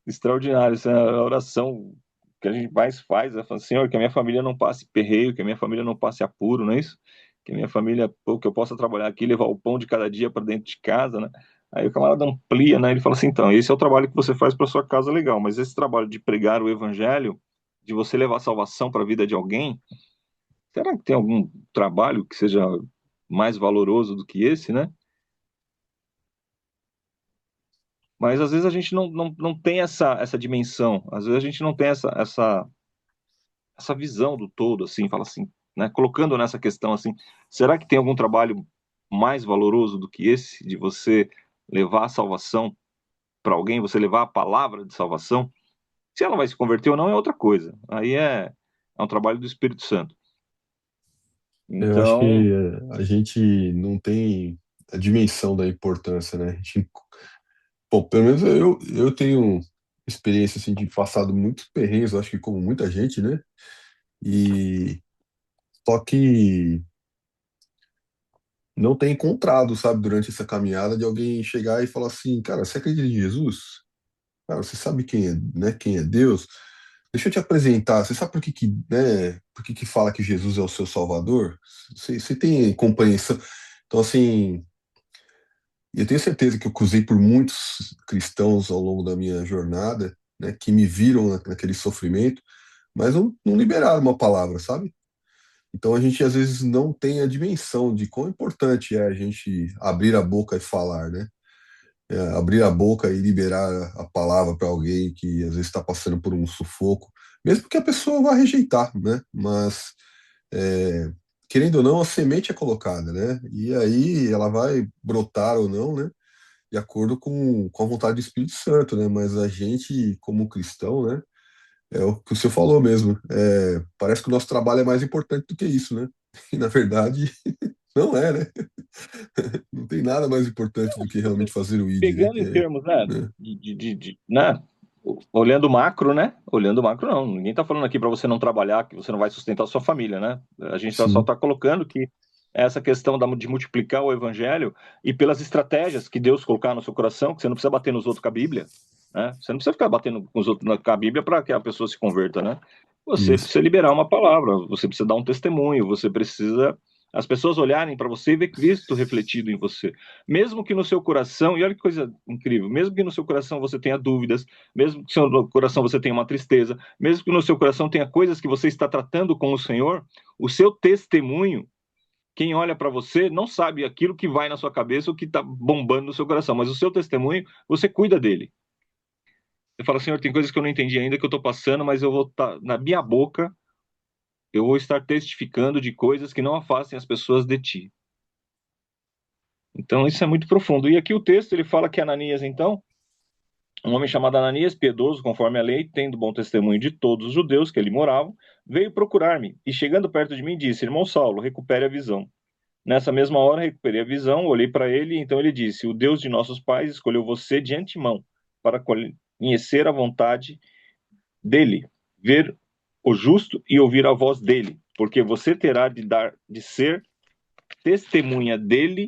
extraordinário. Essa é a oração que a gente mais faz, é falar, Senhor, que a minha família não passe perreio, que a minha família não passe apuro, não é isso? Que a minha família, pô, que eu possa trabalhar aqui, levar o pão de cada dia para dentro de casa, né? Aí o camarada amplia, né? Ele fala assim, então, esse é o trabalho que você faz para sua casa, legal, mas esse trabalho de pregar o evangelho, de você levar salvação para a vida de alguém, será que tem algum trabalho que seja mais valoroso do que esse, né? Mas às vezes a gente não tem essa dimensão, às vezes a gente não tem essa visão do todo, assim, fala assim, né? Colocando nessa questão assim, será que tem algum trabalho mais valoroso do que esse, de você levar a salvação para alguém, você levar a palavra de salvação? Se ela vai se converter ou não é outra coisa, aí é um trabalho do Espírito Santo. Eu acho que Então, a gente não tem a dimensão da importância, né? Bom, pelo menos eu tenho experiência assim, de passado muitos perrengues, eu acho que como muita gente, né? E só que não tem encontrado, sabe, durante essa caminhada de alguém chegar e falar assim, cara, você acredita em Jesus? Cara, você sabe quem é, né, quem é Deus? Deixa eu te apresentar. Você sabe por que que fala que Jesus é o seu Salvador? Você tem compreensão? Então, assim, eu tenho certeza que eu cruzei por muitos cristãos ao longo da minha jornada, né, que me viram naquele sofrimento, mas não liberaram uma palavra, sabe? Então a gente às vezes não tem a dimensão de quão importante é a gente abrir a boca e falar, né? Abrir a boca e liberar a palavra para alguém que às vezes está passando por um sufoco, mesmo que a pessoa vá rejeitar, né? Mas é, querendo ou não, a semente é colocada, né? E aí ela vai brotar ou não, né? De acordo com a vontade do Espírito Santo, né? Mas a gente, como cristão, né? É o que o senhor falou mesmo. Parece que o nosso trabalho é mais importante do que isso, né? E na verdade, não é, né? Não tem nada mais importante do que realmente fazer o ID, né? pegando em termos, né, Né? né, olhando macro, né? Olhando macro, não. Ninguém está falando aqui para você não trabalhar, que você não vai sustentar a sua família, né? A gente só Sim, está colocando que essa questão de multiplicar o evangelho e pelas estratégias que Deus colocar no seu coração, que você não precisa bater nos outros com a Bíblia, né? Você não precisa ficar batendo com os outros com a Bíblia para que a pessoa se converta, né? Você isso. precisa liberar uma palavra, você precisa dar um testemunho, você precisa as pessoas olharem para você e ver Cristo refletido em você. Mesmo que no seu coração, e olha que coisa incrível, mesmo que no seu coração você tenha dúvidas, mesmo que no seu coração você tenha uma tristeza, mesmo que no seu coração tenha coisas que você está tratando com o Senhor, o seu testemunho, quem olha para você não sabe aquilo que vai na sua cabeça, o que está bombando no seu coração, mas o seu testemunho, você cuida dele. Você fala, Senhor, tem coisas que eu não entendi ainda que eu estou passando, mas eu vou estar, na minha boca, eu vou estar testificando de coisas que não afastem as pessoas de ti. Então, isso é muito profundo. E aqui o texto, ele fala que Ananias, então, um homem chamado Ananias, piedoso, conforme a lei, tendo bom testemunho de todos os judeus que ali moravam, veio procurar-me, e chegando perto de mim, disse, irmão Saulo, recupere a visão. Nessa mesma hora, recuperei a visão, olhei para ele, e então ele disse, o Deus de nossos pais escolheu você de antemão, para conhecer a vontade dele, ver o justo e ouvir a voz dele, porque você terá de ser testemunha dele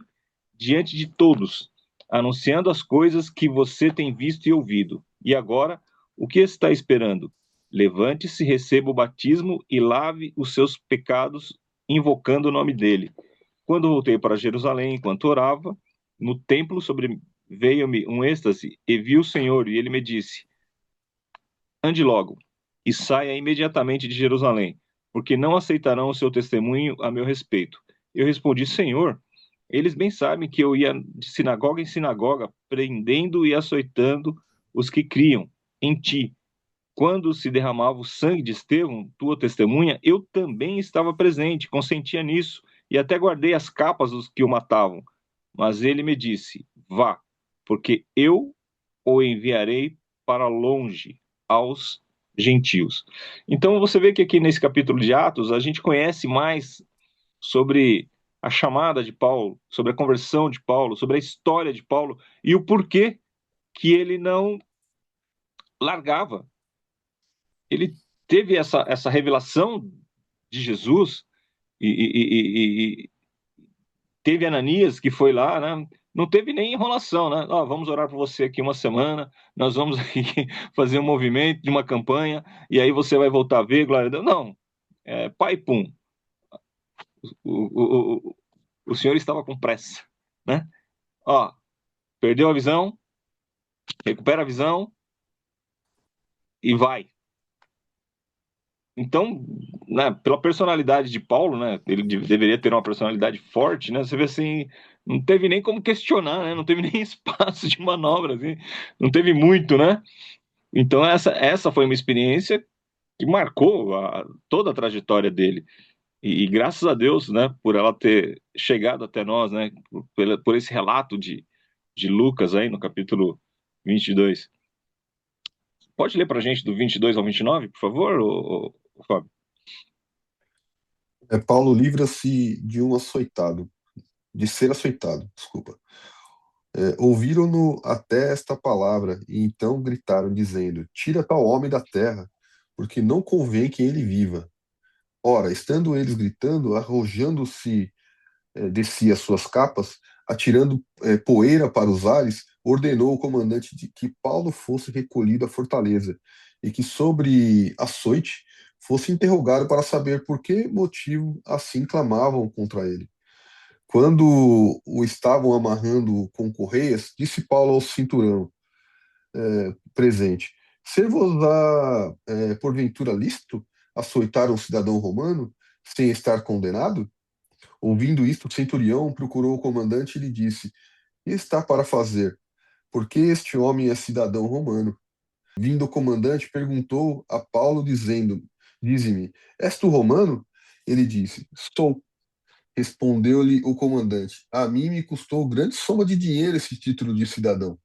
diante de todos, anunciando as coisas que você tem visto e ouvido. E agora, o que está esperando? Levante-se, receba o batismo e lave os seus pecados, invocando o nome dele. Quando voltei para Jerusalém, enquanto orava, no templo sobreveio-me um êxtase e vi o Senhor, e ele me disse: ande logo e saia imediatamente de Jerusalém, porque não aceitarão o seu testemunho a meu respeito. Eu respondi: Senhor, eles bem sabem que eu ia de sinagoga em sinagoga, prendendo e açoitando os que criam em ti. Quando se derramava o sangue de Estevão, tua testemunha, eu também estava presente, consentia nisso, e até guardei as capas dos que o matavam. Mas ele me disse: vá, porque eu o enviarei para longe aos gentios. Então você vê que aqui nesse capítulo de Atos a gente conhece mais sobre a chamada de Paulo, sobre a conversão de Paulo, sobre a história de Paulo e o porquê que ele não largava. Ele teve essa revelação de Jesus e teve Ananias que foi lá, né? Não teve nem enrolação, né? Ó, vamos orar por você aqui uma semana, nós vamos aqui fazer um movimento de uma campanha e aí você vai voltar a ver, glória a Deus. Não, pai pum. O senhor estava com pressa, né? Ó, perdeu a visão, recupera a visão e vai. Então, né, pela personalidade de Paulo, né, ele deveria ter uma personalidade forte, né? Você vê assim, não teve nem como questionar, né? Não teve nem espaço de manobra, assim, não teve muito, né? Então essa foi uma experiência que marcou toda a trajetória dele. E graças a Deus, né, por ela ter chegado até nós, né, por esse relato de Lucas aí no capítulo 22. Pode ler para a gente do 22 ao 29, por favor, Fábio? Paulo livra-se de um açoitado, de ser açoitado, desculpa. Ouviram-no até esta palavra, e então gritaram, dizendo: Tira tal homem da terra, porque não convém que ele viva. Ora, estando eles gritando, arrojando-se de si as suas capas, atirando poeira para os ares, ordenou o comandante de que Paulo fosse recolhido à fortaleza, e que sobre açoite fosse interrogado para saber por que motivo assim clamavam contra ele. Quando o estavam amarrando com correias, disse Paulo ao cinturão presente: Ser-vos-á, porventura lícito açoitar um cidadão romano sem estar condenado? Ouvindo isto, o centurião procurou o comandante e lhe disse: Que está para fazer? Porque este homem é cidadão romano. Vindo o comandante, perguntou a Paulo, dizendo: Dize-me, és tu romano? Ele disse: Sou. Respondeu-lhe o comandante: A mim me custou grande soma de dinheiro esse título de cidadão.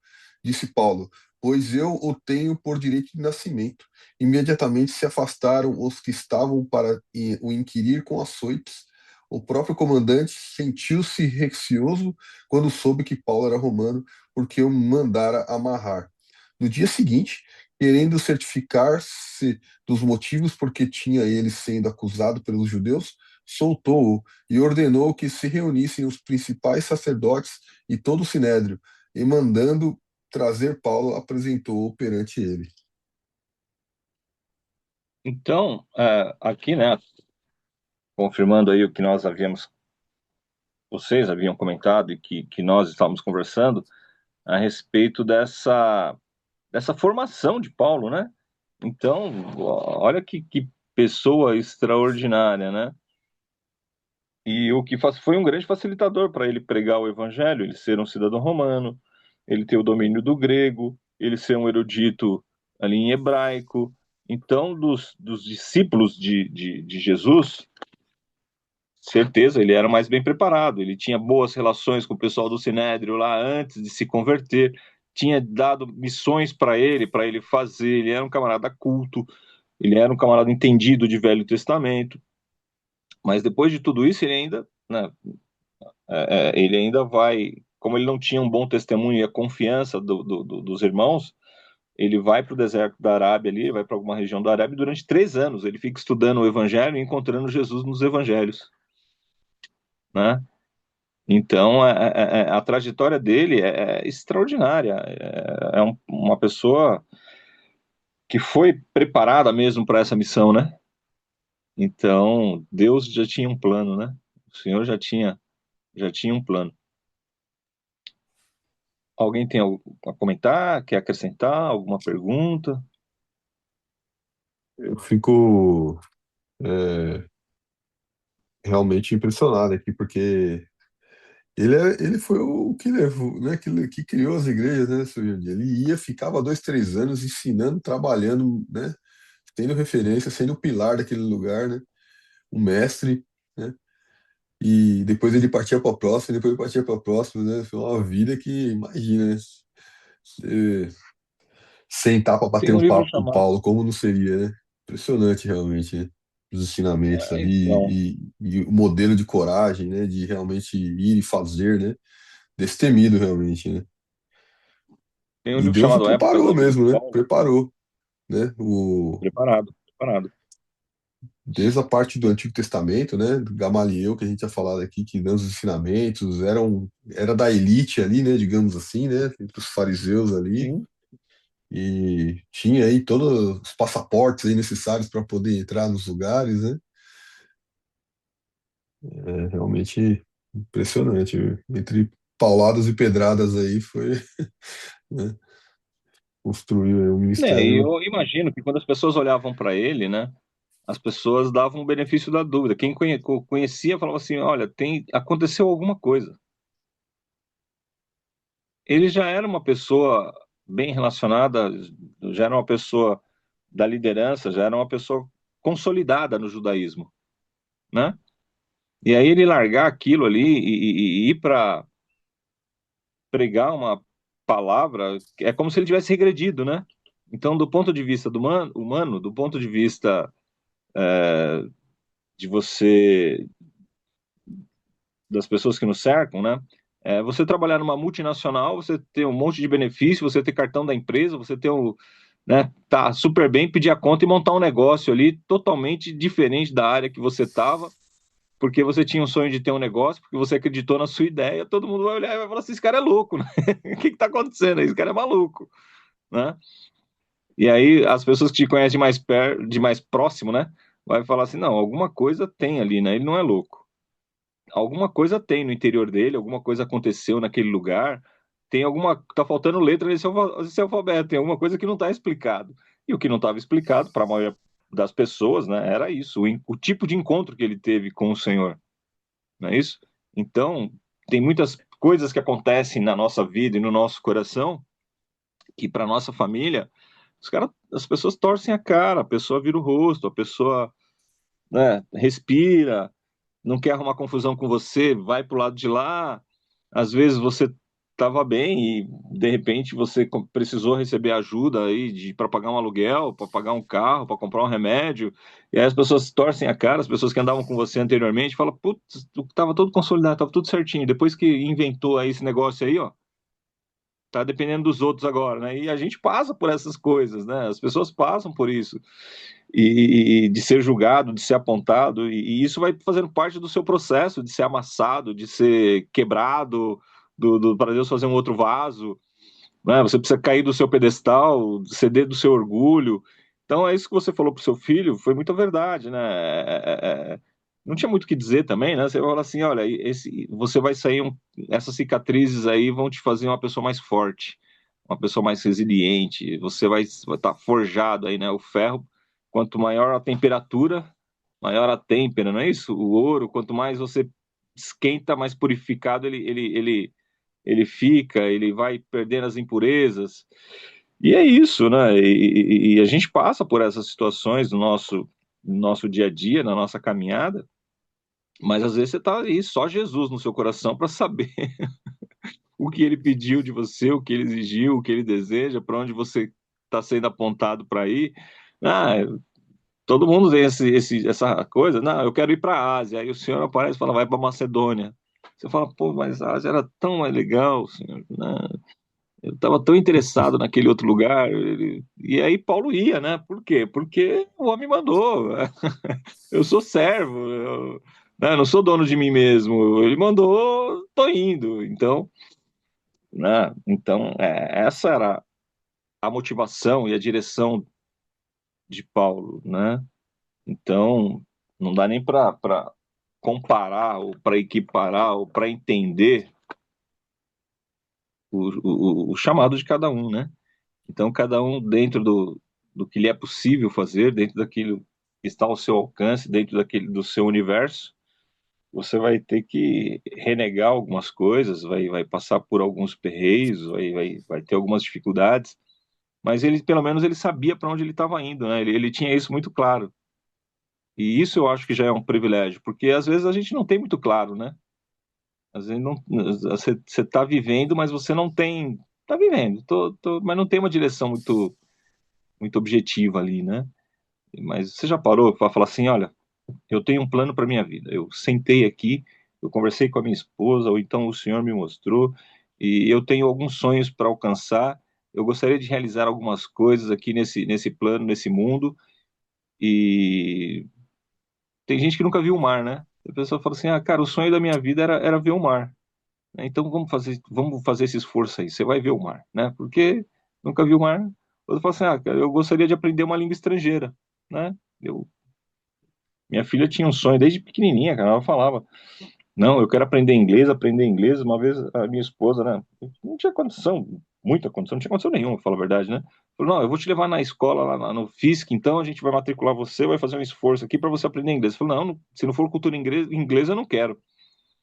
Disse Paulo: Pois eu o tenho por direito de nascimento. Imediatamente se afastaram os que estavam para o inquirir com açoites. O próprio comandante sentiu-se receoso quando soube que Paulo era romano, porque o mandara amarrar. No dia seguinte, querendo certificar-se dos motivos por que tinha ele sendo acusado pelos judeus, soltou-o e ordenou que se reunissem os principais sacerdotes e todo o sinédrio, e mandando trazer Paulo, apresentou-o perante ele. Então, aqui, né, confirmando aí o que vocês haviam comentado e que nós estávamos conversando a respeito dessa formação de Paulo, né? Então, olha que pessoa extraordinária, né? E o que foi um grande facilitador para ele pregar o evangelho, ele ser um cidadão romano, ele ter o domínio do grego, ele ser um erudito ali em hebraico. Então, dos discípulos de Jesus, certeza, ele era mais bem preparado, ele tinha boas relações com o pessoal do Sinédrio lá antes de se converter, tinha dado missões para ele fazer, ele era um camarada culto, ele era um camarada entendido de Velho Testamento, mas depois de tudo isso, ele ainda, né, ele ainda vai, como ele não tinha um bom testemunho e a confiança dos irmãos, ele vai para o deserto da Arábia ali, vai para alguma região da Arábia, e durante 3 anos ele fica estudando o Evangelho e encontrando Jesus nos Evangelhos, né? Então, a trajetória dele é extraordinária. Uma pessoa que foi preparada mesmo para essa missão, né? Então, Deus já tinha um plano, né? O Senhor já tinha um plano. Alguém tem algo a comentar? Quer acrescentar? Alguma pergunta? Eu fico é, realmente impressionado aqui, porque ele foi o que levou, né, que criou as igrejas, né, seu Jandir? Ele ia, ficava 2, 3 anos ensinando, trabalhando, né, sendo referência, sendo o pilar daquele lugar, né, o mestre, né, e depois ele partia para a próxima, depois ele partia para a próxima, né, foi uma vida que, imagina, né, sentar para Tem bater um um livro papo com o chamado. Paulo, como não seria, né? Impressionante, realmente, né? Os ensinamentos Então, ali e o modelo de coragem, né? De realmente ir e fazer, né? Destemido, realmente, né? tem um E livro Deus o chamado Épocas preparou da Vida de mesmo, né? Paulo. Preparou, né? O, Preparado, preparado. desde a parte do Antigo Testamento, né? Do Gamaliel, que a gente tinha falado aqui, que dando os ensinamentos, era da elite ali, né? Digamos assim, né? Entre os fariseus ali. Sim. E tinha aí todos os passaportes aí necessários para poder entrar nos lugares, né? É realmente impressionante, viu? Entre pauladas e pedradas aí foi, né? Construiu aí um E ministério. eu imagino que quando as pessoas olhavam para ele, né, as pessoas davam o benefício da dúvida. Quem conhecia falava assim: olha, aconteceu alguma coisa. Ele já era uma pessoa bem relacionada, já era uma pessoa da liderança, já era uma pessoa consolidada no judaísmo, né? E aí ele largar aquilo ali e ir para pregar uma palavra, é como se ele tivesse regredido, né? Então, do ponto de vista do humano, do ponto de vista de você, das pessoas que nos cercam, né? Você trabalhar numa multinacional, você ter um monte de benefício, você ter cartão da empresa, você ter né, tá super bem, pedir a conta e montar um negócio ali totalmente diferente da área que você estava, porque você tinha um sonho de ter um negócio, porque você acreditou na sua ideia, todo mundo vai olhar e vai falar assim: esse cara é louco, né? O que está acontecendo? Esse cara é maluco, né? E aí as pessoas que te conhecem de mais próximo, né, vai falar assim: não, alguma coisa tem ali, né? Ele não é louco. Alguma coisa tem no interior dele, alguma coisa aconteceu naquele lugar, tá faltando letra nesse alfabeto, tem alguma coisa que não está explicado. E o que não estava explicado para a maioria das pessoas, né, era isso, o tipo de encontro que ele teve com o Senhor, não é isso? Então, tem muitas coisas que acontecem na nossa vida e no nosso coração que para nossa família, as pessoas torcem a cara, a pessoa vira o rosto, a pessoa, né, respira, não quer arrumar confusão com você, vai para o lado de lá. Às vezes você estava bem e de repente você precisou receber ajuda aí para pagar um aluguel, para pagar um carro, para comprar um remédio. E aí as pessoas torcem a cara, as pessoas que andavam com você anteriormente, falam: putz, estava tudo consolidado, estava tudo certinho. Depois que inventou aí esse negócio aí, ó, tá dependendo dos outros agora, né? E a gente passa por essas coisas, né? As pessoas passam por isso e de ser julgado, de ser apontado, e isso vai fazendo parte do seu processo de ser amassado, de ser quebrado, para Deus fazer um outro vaso, né? Você precisa cair do seu pedestal, ceder do seu orgulho. Então é isso que você falou para o seu filho, foi muita verdade, né? Não tinha muito o que dizer também, né? Você fala assim: olha, você vai sair, essas cicatrizes aí vão te fazer uma pessoa mais forte, uma pessoa mais resiliente, você vai estar forjado aí, né? O ferro, quanto maior a temperatura, maior a têmpera, não é isso? O ouro, quanto mais você esquenta, mais purificado ele fica, ele vai perdendo as impurezas. E é isso, né? E a gente passa por essas situações no nosso dia a dia, na nossa caminhada, mas às vezes você está aí só Jesus no seu coração para saber o que ele pediu de você, o que ele exigiu, o que ele deseja, para onde você está sendo apontado para ir. Ah, todo mundo tem essa coisa: não, eu quero ir para a Ásia. Aí o senhor aparece e fala: vai para Macedônia. Você fala: pô, mas a Ásia era tão mais legal, senhor. Não, eu estava tão interessado naquele outro lugar. E aí Paulo ia, né? Por quê? Porque o homem mandou. Eu sou servo, né, não sou dono de mim mesmo. Ele mandou, tô indo. Então, né? Então, essa era a motivação e a direção de Paulo, né? Então, não dá nem para comparar ou para equiparar ou para entender o chamado de cada um, né? Então, cada um dentro do que lhe é possível fazer, dentro daquilo que está ao seu alcance, dentro do seu universo, você vai ter que renegar algumas coisas, vai passar por alguns perreios, vai ter algumas dificuldades, mas ele, pelo menos, ele sabia para onde ele estava indo, né? Ele tinha isso muito claro. E isso eu acho que já é um privilégio, porque às vezes a gente não tem muito claro, né? Às vezes não, você está vivendo, mas você não tem. Está vivendo, mas não tem uma direção muito muito objetiva ali, né? Mas você já parou para falar assim, olha, eu tenho um plano para minha vida. Eu sentei aqui, eu conversei com a minha esposa, ou então o Senhor me mostrou, e eu tenho alguns sonhos para alcançar. Eu gostaria de realizar algumas coisas aqui nesse plano, nesse mundo. E tem gente que nunca viu o mar, né? A pessoa fala assim, ah, cara, o sonho da minha vida era ver o mar. Então vamos fazer esse esforço aí. Você vai ver o mar, né? Porque nunca viu o mar. Outro fala assim, ah, cara, eu gostaria de aprender uma língua estrangeira, né? Minha filha tinha um sonho desde pequenininha, cara. Ela falava, não, eu quero aprender inglês, aprender inglês. Uma vez a minha esposa, né? Não tinha condição, muita condição, não tinha condição nenhuma, pra falar a verdade, né? Falou, não, eu vou te levar na escola, no FISC, então a gente vai matricular você, vai fazer um esforço aqui para você aprender inglês. Eu falei, não, se não for cultura inglês, eu não quero.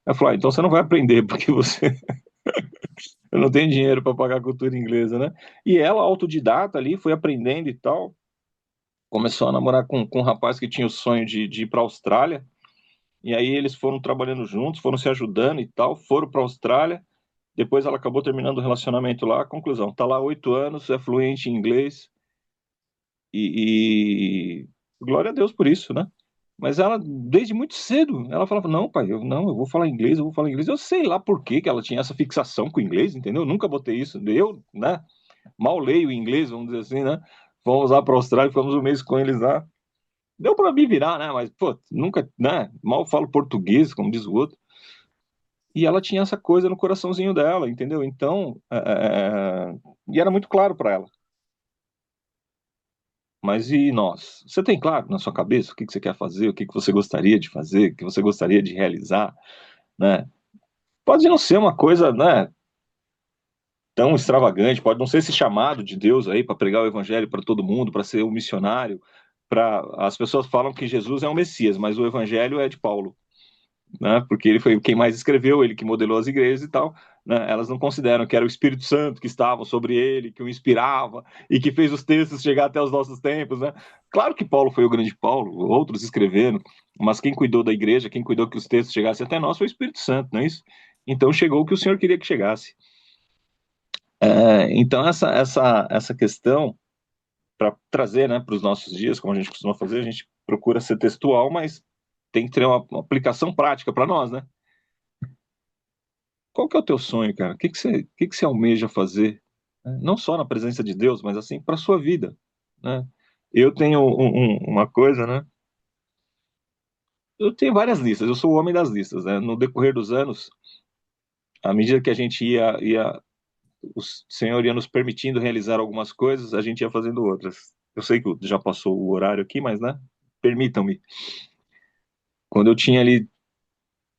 Ela falou, ah, então você não vai aprender, porque você eu não tenho dinheiro para pagar cultura inglesa, né? E ela, autodidata ali, foi aprendendo e tal. Começou a namorar com um rapaz que tinha o sonho de ir para a Austrália. E aí eles foram trabalhando juntos, foram se ajudando e tal, foram para a Austrália. Depois ela acabou terminando o relacionamento lá. Conclusão, tá lá 8 anos, é fluente em inglês e glória a Deus por isso, né? Mas ela, desde muito cedo, ela falava, não, pai, eu vou falar inglês, eu vou falar inglês. Eu sei lá por que que ela tinha essa fixação com o inglês, entendeu? Eu nunca botei isso. Eu, né, mal leio inglês, vamos dizer assim, né? Fomos lá para a Austrália, ficamos um mês com eles lá. Deu para me virar, né? Mas, pô, nunca, né? Mal falo português, como diz o outro. E ela tinha essa coisa no coraçãozinho dela, entendeu? Então, e era muito claro para ela. Mas e nós? Você tem claro na sua cabeça o que que você quer fazer, o que que você gostaria de fazer, o que você gostaria de realizar, né? Pode não ser uma coisa, né, tão extravagante, pode não ser esse chamado de Deus aí para pregar o evangelho para todo mundo, para ser um missionário, para as pessoas falam que Jesus é o Messias, mas o evangelho é de Paulo, né? Porque ele foi quem mais escreveu, ele que modelou as igrejas e tal, né? Elas não consideram que era o Espírito Santo que estava sobre ele, que o inspirava e que fez os textos chegar até os nossos tempos, né? Claro que Paulo foi o grande Paulo, outros escreveram, mas quem cuidou da igreja, quem cuidou que os textos chegassem até nós foi o Espírito Santo, não é isso? Então chegou o que o Senhor queria que chegasse. Então essa questão para trazer, né, para os nossos dias, como a gente costuma fazer, a gente procura ser textual, mas tem que ter uma aplicação prática para nós, né? Qual que é o teu sonho, cara? O que que você almeja fazer? Né? Não só na presença de Deus, mas assim, para sua vida, né? Eu tenho uma coisa, né? Eu tenho várias listas, eu sou o homem das listas, né? No decorrer dos anos, à medida que a gente o Senhor ia nos permitindo realizar algumas coisas, a gente ia fazendo outras. Eu sei que já passou o horário aqui, mas, né? Permitam-me. Quando eu tinha ali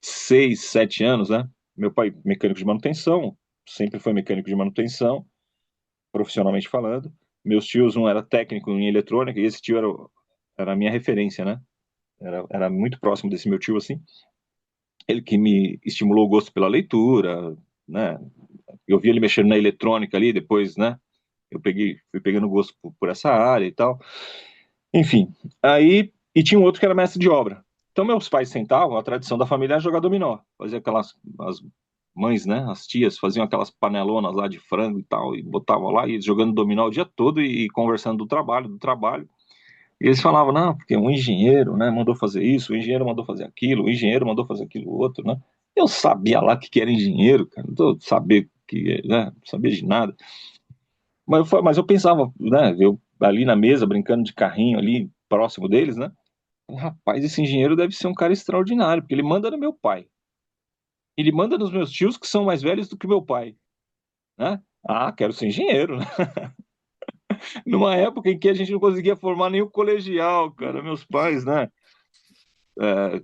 6, 7 anos, né? Meu pai, mecânico de manutenção, sempre foi mecânico de manutenção, profissionalmente falando. Meus tios, um era técnico em eletrônica, e esse tio era a minha referência, né? Era muito próximo desse meu tio, assim. Ele que me estimulou o gosto pela leitura, né? Eu vi ele mexendo na eletrônica ali, depois, né? Fui pegando gosto por essa área e tal. Enfim, aí, e tinha um outro que era mestre de obra. Então, meus pais sentavam, a tradição da família era jogar dominó. Fazia as mães, né, as tias, faziam aquelas panelonas lá de frango e tal, e botavam lá, e jogando dominó o dia todo e conversando do trabalho. E eles falavam, não, porque um engenheiro, né, mandou fazer isso, o engenheiro mandou fazer aquilo, o engenheiro mandou fazer aquilo outro, né. Eu sabia lá que era engenheiro, cara, não tô saber que, né, não sabia de nada. Mas eu pensava, né, eu ali na mesa, brincando de carrinho ali, próximo deles, né? Rapaz, esse engenheiro deve ser um cara extraordinário, porque ele manda no meu pai. Ele manda nos meus tios que são mais velhos do que meu pai, né? Ah, quero ser engenheiro, né? Numa época em que a gente não conseguia formar nenhum colegial, cara. Meus pais, né? É,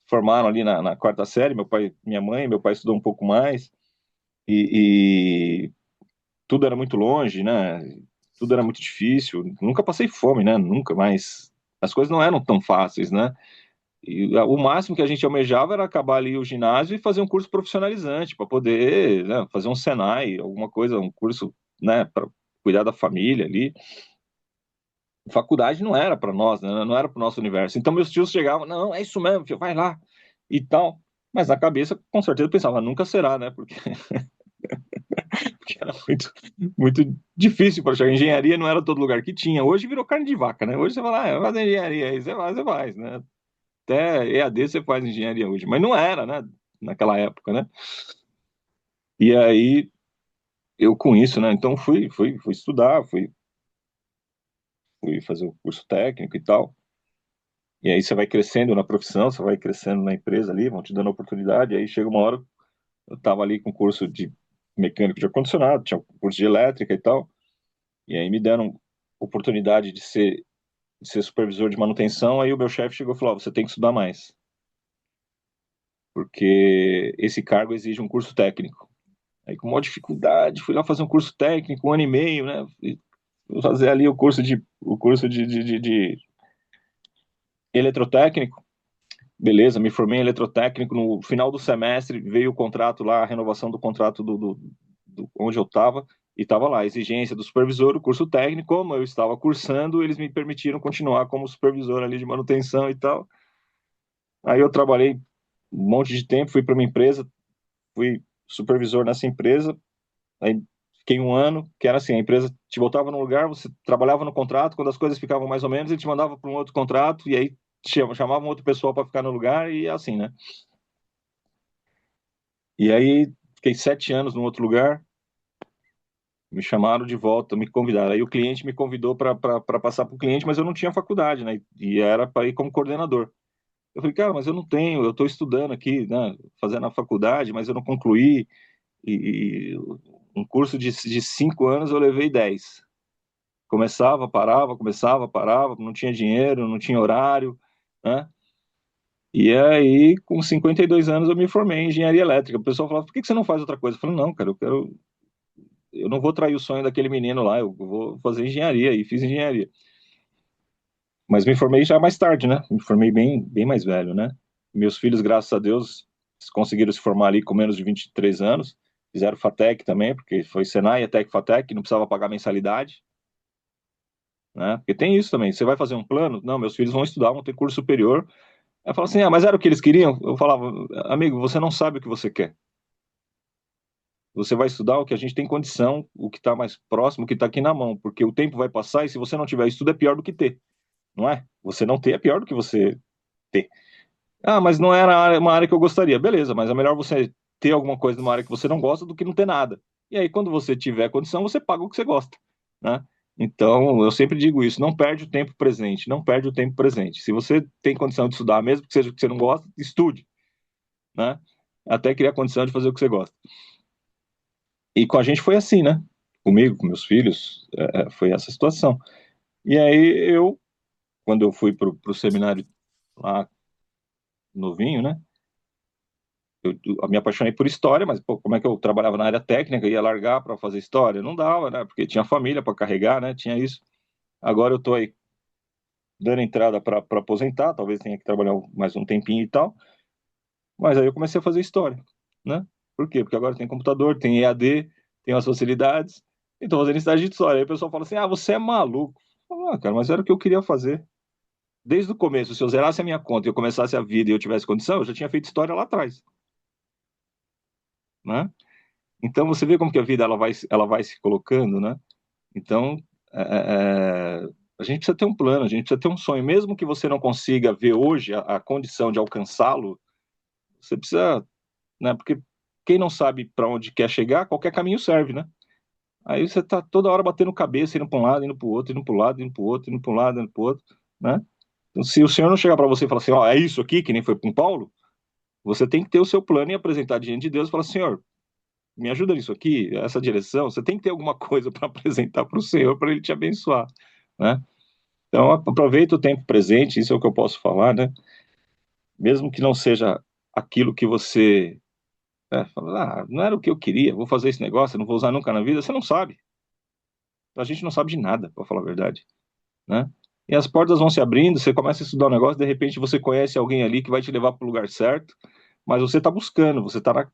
formaram ali na quarta série, meu pai, minha mãe, meu pai estudou um pouco mais e tudo era muito longe, né? Tudo era muito difícil. Nunca passei fome, né? Nunca, mas as coisas não eram tão fáceis, né? E o máximo que a gente almejava era acabar ali o ginásio e fazer um curso profissionalizante para poder, né, fazer um Senai, alguma coisa, um curso, né, para cuidar da família ali. Faculdade não era para nós, né? Não era para o nosso universo. Então meus tios chegavam, não, é isso mesmo, filho, vai lá e tal. Mas na cabeça, com certeza, eu pensava, nunca será, né? Porque porque era muito difícil para chegar. Engenharia não era todo lugar que tinha. Hoje virou carne de vaca, né? Hoje você fala, eu vou fazer engenharia, aí você faz, né? Até EAD você faz engenharia hoje, mas não era, né? Naquela época, né? E aí, eu com isso, né? Então fui estudar, fui fazer o curso técnico e tal. E aí você vai crescendo na profissão, você vai crescendo na empresa ali, vão te dando oportunidade. Aí chega uma hora, eu tava ali com curso de mecânico de ar-condicionado, tinha curso de elétrica e tal. E aí me deram oportunidade de ser supervisor de manutenção. Aí o meu chefe chegou e falou: "Ó, você tem que estudar mais, porque esse cargo exige um curso técnico." Aí com maior dificuldade, fui lá fazer um curso técnico, 1 ano e meio, né? Fui fazer ali o curso de eletrotécnico. Beleza, me formei em eletrotécnico. No final do semestre veio o contrato lá, a renovação do contrato onde eu estava, e estava lá, a exigência do supervisor, o curso técnico. Como eu estava cursando, eles me permitiram continuar como supervisor ali de manutenção e tal. Aí eu trabalhei um monte de tempo, fui para uma empresa, fui supervisor nessa empresa. Aí fiquei 1 ano, que era assim, a empresa te botava num lugar, você trabalhava no contrato, quando as coisas ficavam mais ou menos, ele te mandava para um outro contrato, e aí chamavam outro pessoal para ficar no lugar, e assim, né? E aí fiquei 7 anos num outro lugar, me chamaram de volta, me convidaram. Aí o cliente me convidou para passar para o cliente, mas eu não tinha faculdade, né? E era para ir como coordenador. Eu falei, cara, mas eu não tenho, eu estou estudando aqui, né? Fazendo a faculdade, mas eu não concluí. E um curso de 5 anos eu levei 10. Começava, parava, não tinha dinheiro, não tinha horário, né? E aí, com 52 anos, eu me formei em engenharia elétrica. O pessoal falava, por que você não faz outra coisa? Eu falei, não, cara, eu não vou trair o sonho daquele menino lá, eu vou fazer engenharia, e fiz engenharia. Mas me formei já mais tarde, né? Me formei bem mais velho, né? Meus filhos, graças a Deus, conseguiram se formar ali com menos de 23 anos, fizeram FATEC também, porque foi Senai, ETEC, FATEC, não precisava pagar mensalidade, né? Porque tem isso também, você vai fazer um plano? Não, meus filhos vão estudar, vão ter curso superior. Aí fala assim, mas era o que eles queriam? Eu falava, amigo, você não sabe o que você quer. Você vai estudar o que a gente tem condição, o que está mais próximo, o que está aqui na mão, porque o tempo vai passar e se você não tiver estudo é pior do que ter, não é? Você não ter é pior do que você ter. Ah, mas não era uma área que eu gostaria. Beleza, mas é melhor você ter alguma coisa numa área que você não gosta do que não ter nada. E aí, quando você tiver condição, você paga o que você gosta, né? Então, eu sempre digo isso, não perde o tempo presente, não perde o tempo presente. Se você tem condição de estudar, mesmo que seja o que você não gosta, estude, né? Até criar condição de fazer o que você gosta. E com a gente foi assim, né? Comigo, com meus filhos, foi essa situação. E aí quando eu fui pro seminário lá, novinho, né? Eu me apaixonei por história, mas pô, como é que eu trabalhava na área técnica, ia largar para fazer história? Não dava, né? Porque tinha família para carregar, né? Tinha isso. Agora eu tô aí dando entrada para aposentar, talvez tenha que trabalhar mais um tempinho e tal. Mas aí eu comecei a fazer história, né? Por quê? Porque agora tem computador, tem EAD, tem as facilidades. Então fazendo estágio de história. Aí o pessoal fala assim: "Ah, você é maluco." Eu falo, cara, mas era o que eu queria fazer. Desde o começo, se eu zerasse a minha conta e eu começasse a vida e eu tivesse condição, eu já tinha feito história lá atrás, né? Então você vê como que a vida ela vai se colocando, né? Então a gente precisa ter um plano, a gente precisa ter um sonho, mesmo que você não consiga ver hoje a condição de alcançá-lo, você precisa, né? Porque quem não sabe para onde quer chegar, qualquer caminho serve, né? Aí você tá toda hora batendo cabeça, indo para um lado, indo para o outro, indo para o lado, indo para o outro, indo para um lado, indo para o outro, né? Então, se o senhor não chegar para você e falar assim, ó, é isso aqui, que nem foi com Paulo, você tem que ter o seu plano e apresentar diante de Deus e falar, senhor, me ajuda nisso aqui, essa direção. Você tem que ter alguma coisa para apresentar para o Senhor, para Ele te abençoar, né? Então, aproveita o tempo presente, isso é o que eu posso falar, né? Mesmo que não seja aquilo que você, né, fala, não era o que eu queria, vou fazer esse negócio, não vou usar nunca na vida, você não sabe. A gente não sabe de nada, para falar a verdade, né? E as portas vão se abrindo, você começa a estudar um negócio, de repente você conhece alguém ali que vai te levar para o lugar certo, mas você está buscando, você tá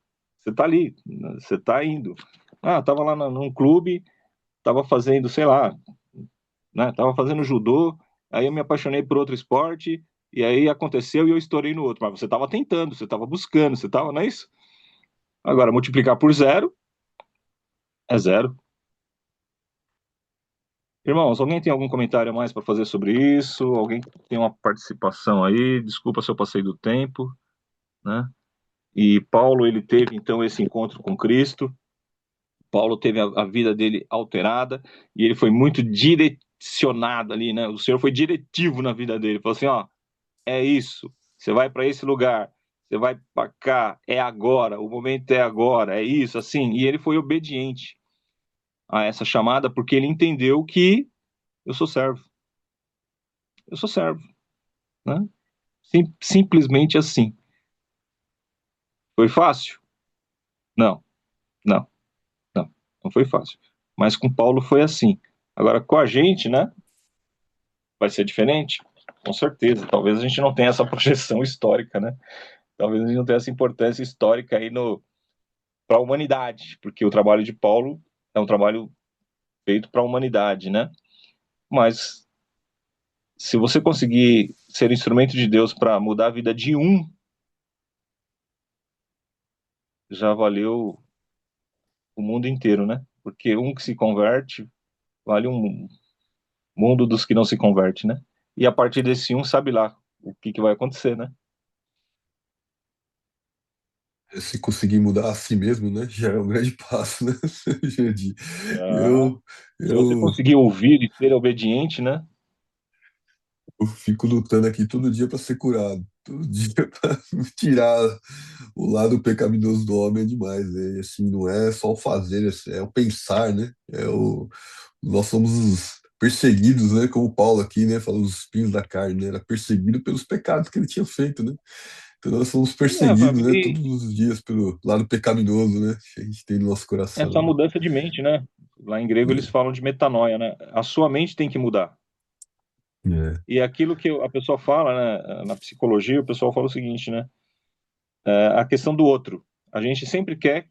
ali, né? Você está indo. Ah, tava lá num clube, tava fazendo, sei lá, né? Tava fazendo judô, aí eu me apaixonei por outro esporte, e aí aconteceu e eu estourei no outro. Mas você tava tentando, você tava buscando, você tava, não é isso? Agora, multiplicar por zero É zero. Irmãos, alguém tem algum comentário a mais para fazer sobre isso? Alguém tem uma participação aí? Desculpa se eu passei do tempo, né? E Paulo, ele teve então esse encontro com Cristo. Paulo teve a vida dele alterada e ele foi muito direcionado ali, né? O Senhor foi diretivo na vida dele. Falou assim, ó, é isso. Você vai para esse lugar, você vai para cá, é agora, o momento é agora, é isso, assim. E ele foi obediente a essa chamada porque ele entendeu que eu sou servo. Eu sou servo, né? Simplesmente assim. Foi fácil? Não, não, não. Não foi fácil. Mas com Paulo foi assim. Agora com a gente, né? Vai ser diferente? Com certeza. Talvez a gente não tenha essa projeção histórica, né? Talvez a gente não tenha essa importância histórica aí no para a humanidade, porque o trabalho de Paulo é um trabalho feito para a humanidade, né? Mas se você conseguir ser instrumento de Deus para mudar a vida de um, já valeu o mundo inteiro, né? Porque um que se converte vale um mundo dos que não se converte, né? E a partir desse um, sabe lá o que, que vai acontecer, né? Se conseguir mudar a si mesmo, né? Já é um grande passo, né? Gente, Ah, eu, se você eu, conseguir ouvir e ser obediente, né? eu fico lutando aqui todo dia para ser curado. Todo dia para tirar o lado pecaminoso do homem é demais, né? E, assim, não é só o fazer, é o pensar, né? Nós somos os perseguidos, né? Como Paulo aqui, né? Fala os espinhos da carne, né? Era perseguido pelos pecados que ele tinha feito, né? Então nós somos É, perseguidos, Fábio, né? e Todos os dias pelo lado pecaminoso, né? Que a gente tem no nosso coração, essa né? mudança de mente, né? Lá em grego eles falam de metanoia, né? A sua mente tem que mudar. É. E aquilo que a pessoa fala, né? Na psicologia, o pessoal fala o seguinte, né? A questão do outro. A gente sempre quer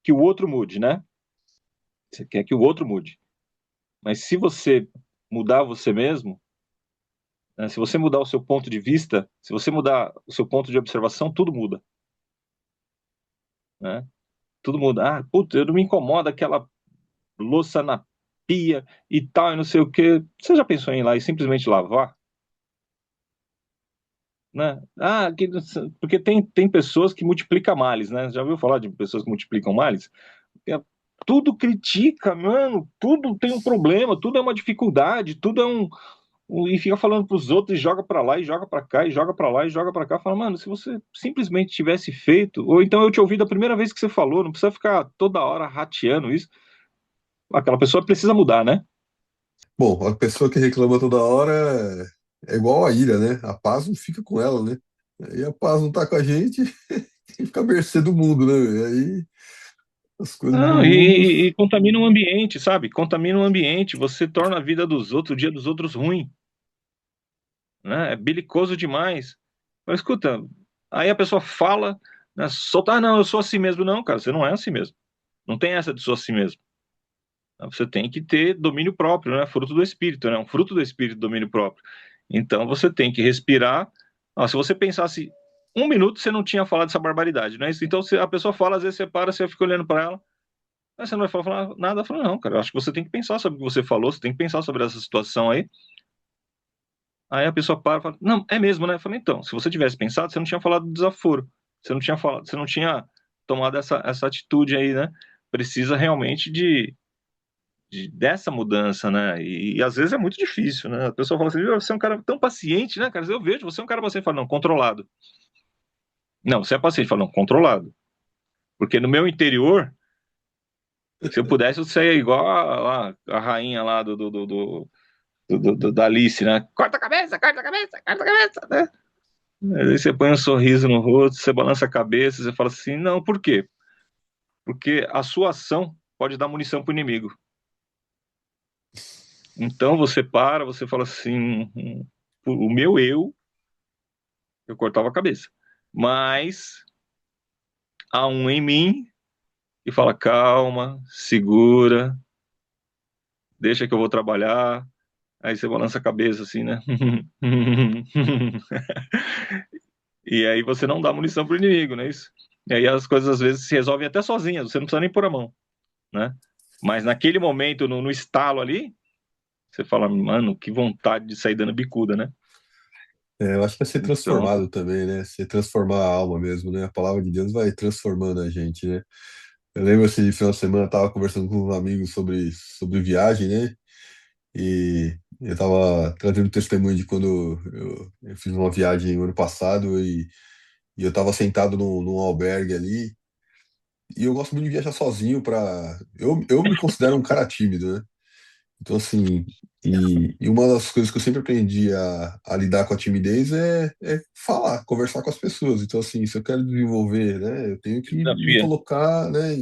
que o outro mude, né? Você quer que o outro mude. Mas se você mudar você mesmo, né? Se você mudar o seu ponto de vista, se você mudar o seu ponto de observação, tudo muda, né? Tudo muda. Ah, puta, eu não me incomoda aquela louça na pia e tal, e não sei o quê. Você já pensou em ir lá e simplesmente lavar? Né? Ah, porque tem pessoas que multiplicam males, né? Já ouviu falar de pessoas que multiplicam males? É, tudo critica, mano, tudo tem um problema, tudo é uma dificuldade, tudo é e fica falando pros outros e joga pra lá e joga pra cá e joga pra lá e joga pra cá. Fala, mano, se você simplesmente tivesse feito, ou então eu te ouvi da primeira vez que você falou, não precisa ficar toda hora rateando isso. Aquela pessoa precisa mudar, né? Bom, a pessoa que reclama toda hora é igual a ira, né? A paz não fica com ela, né? E a paz não tá com a gente, e fica à mercê do mundo, né? E aí as coisas do Não, mundo. e contamina o ambiente, sabe? Contamina o ambiente, você torna a vida dos outros, o dia dos outros ruim, né? É belicoso demais. Mas escuta, aí a pessoa fala, né, solta, ah, não, eu sou assim mesmo. Não, cara, você não é assim mesmo. Não tem essa de sou assim mesmo. Você tem que ter domínio próprio, né? Fruto do espírito, né? Um fruto do espírito, domínio próprio. Então você tem que respirar. Ah, se você pensasse um minuto, você não tinha falado essa barbaridade, não é isso? Então se a pessoa fala, às vezes você para, você fica olhando para ela, aí você não vai falar nada. Fala, não, cara, eu acho que você tem que pensar sobre o que você falou, você tem que pensar sobre essa situação aí. Aí a pessoa para e fala, não, é mesmo, né? Eu falei, então, se você tivesse pensado, você não tinha falado do desaforo. Você não tinha falado, você não tinha tomado essa atitude aí, né? Precisa realmente dessa mudança, né? E às vezes é muito difícil, né? A pessoa fala assim, você é um cara tão paciente, né, cara? Eu vejo, você é um cara paciente. Fala, não, controlado. Não, você é paciente. Fala, não, controlado. Porque no meu interior, se eu pudesse, eu seria igual a rainha lá da Alice, né? Corta a cabeça, corta a cabeça, corta a cabeça, né? Aí você põe um sorriso no rosto, você balança a cabeça, você fala assim, não, por quê? Porque a sua ação pode dar munição pro inimigo. Então você para, você fala assim, o meu eu cortava a cabeça. Mas há um em mim que fala, calma, segura, deixa que eu vou trabalhar. Aí você balança a cabeça assim, né? E aí você não dá munição pro inimigo, não é isso? E aí as coisas às vezes se resolvem até sozinhas, você não precisa nem pôr a mão, né? Mas naquele momento, no estalo ali, você fala, mano, que vontade de sair dando bicuda, né? Eu acho que é ser Então, transformado também, né? Ser transformar a alma mesmo, né? A palavra de Deus vai transformando a gente, né? Eu lembro esse final de semana, eu tava conversando com um amigo sobre viagem, né? E eu tava trazendo testemunho de quando eu fiz uma viagem no ano passado e eu tava sentado num albergue ali. E eu gosto muito de viajar sozinho para. Eu me considero um cara tímido, né? Então, assim, e uma das coisas que eu sempre aprendi a lidar com a timidez é falar, conversar com as pessoas. Então, assim, se eu quero desenvolver, né, eu tenho que me desafia. colocar, né,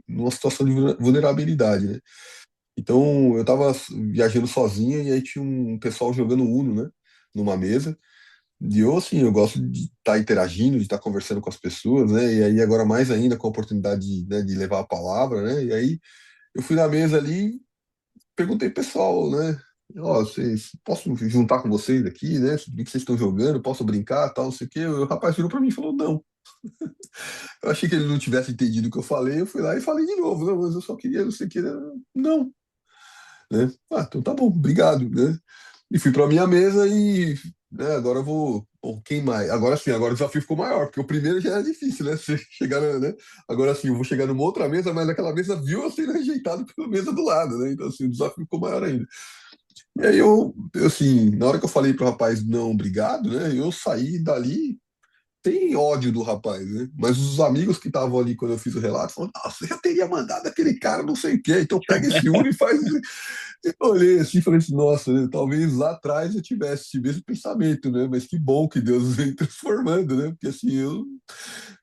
numa situação de vulnerabilidade, né? Então, eu tava viajando sozinho e aí tinha um pessoal jogando Uno, né, numa mesa. E eu, assim, eu gosto de estar interagindo, de estar conversando com as pessoas, né? E aí, agora mais ainda com a oportunidade de levar a palavra, né? E aí, eu fui na mesa ali perguntei pro pessoal, né? Ó, vocês, posso juntar com vocês aqui, né? Vi que vocês estão jogando, posso brincar, tal, não sei o quê. O rapaz virou pra mim e falou, não. Eu achei que ele não tivesse entendido o que eu falei, eu fui lá e falei de novo, não, mas eu só queria, não sei o quê. Não, né? Ah, então tá bom, obrigado, né? E fui pra minha mesa e, né, agora eu vou. Bom, quem mais? Agora sim, agora o desafio ficou maior, porque o primeiro já era difícil, né? Você chegar, né? Agora sim, eu vou chegar numa outra mesa, mas aquela mesa viu eu sendo rejeitado pela mesa do lado, né? Então, assim, o desafio ficou maior ainda. E aí assim, na hora que eu falei pro rapaz não, obrigado, né? Eu saí dali tem ódio do rapaz, né? Mas os amigos que estavam ali quando eu fiz o relato falaram, nossa, eu já teria mandado aquele cara não sei o quê, então pega esse Uno e faz. Eu olhei assim e falei assim, nossa, né? Talvez lá atrás eu tivesse esse mesmo pensamento, né? Mas que bom que Deus vem transformando, né? Porque assim, eu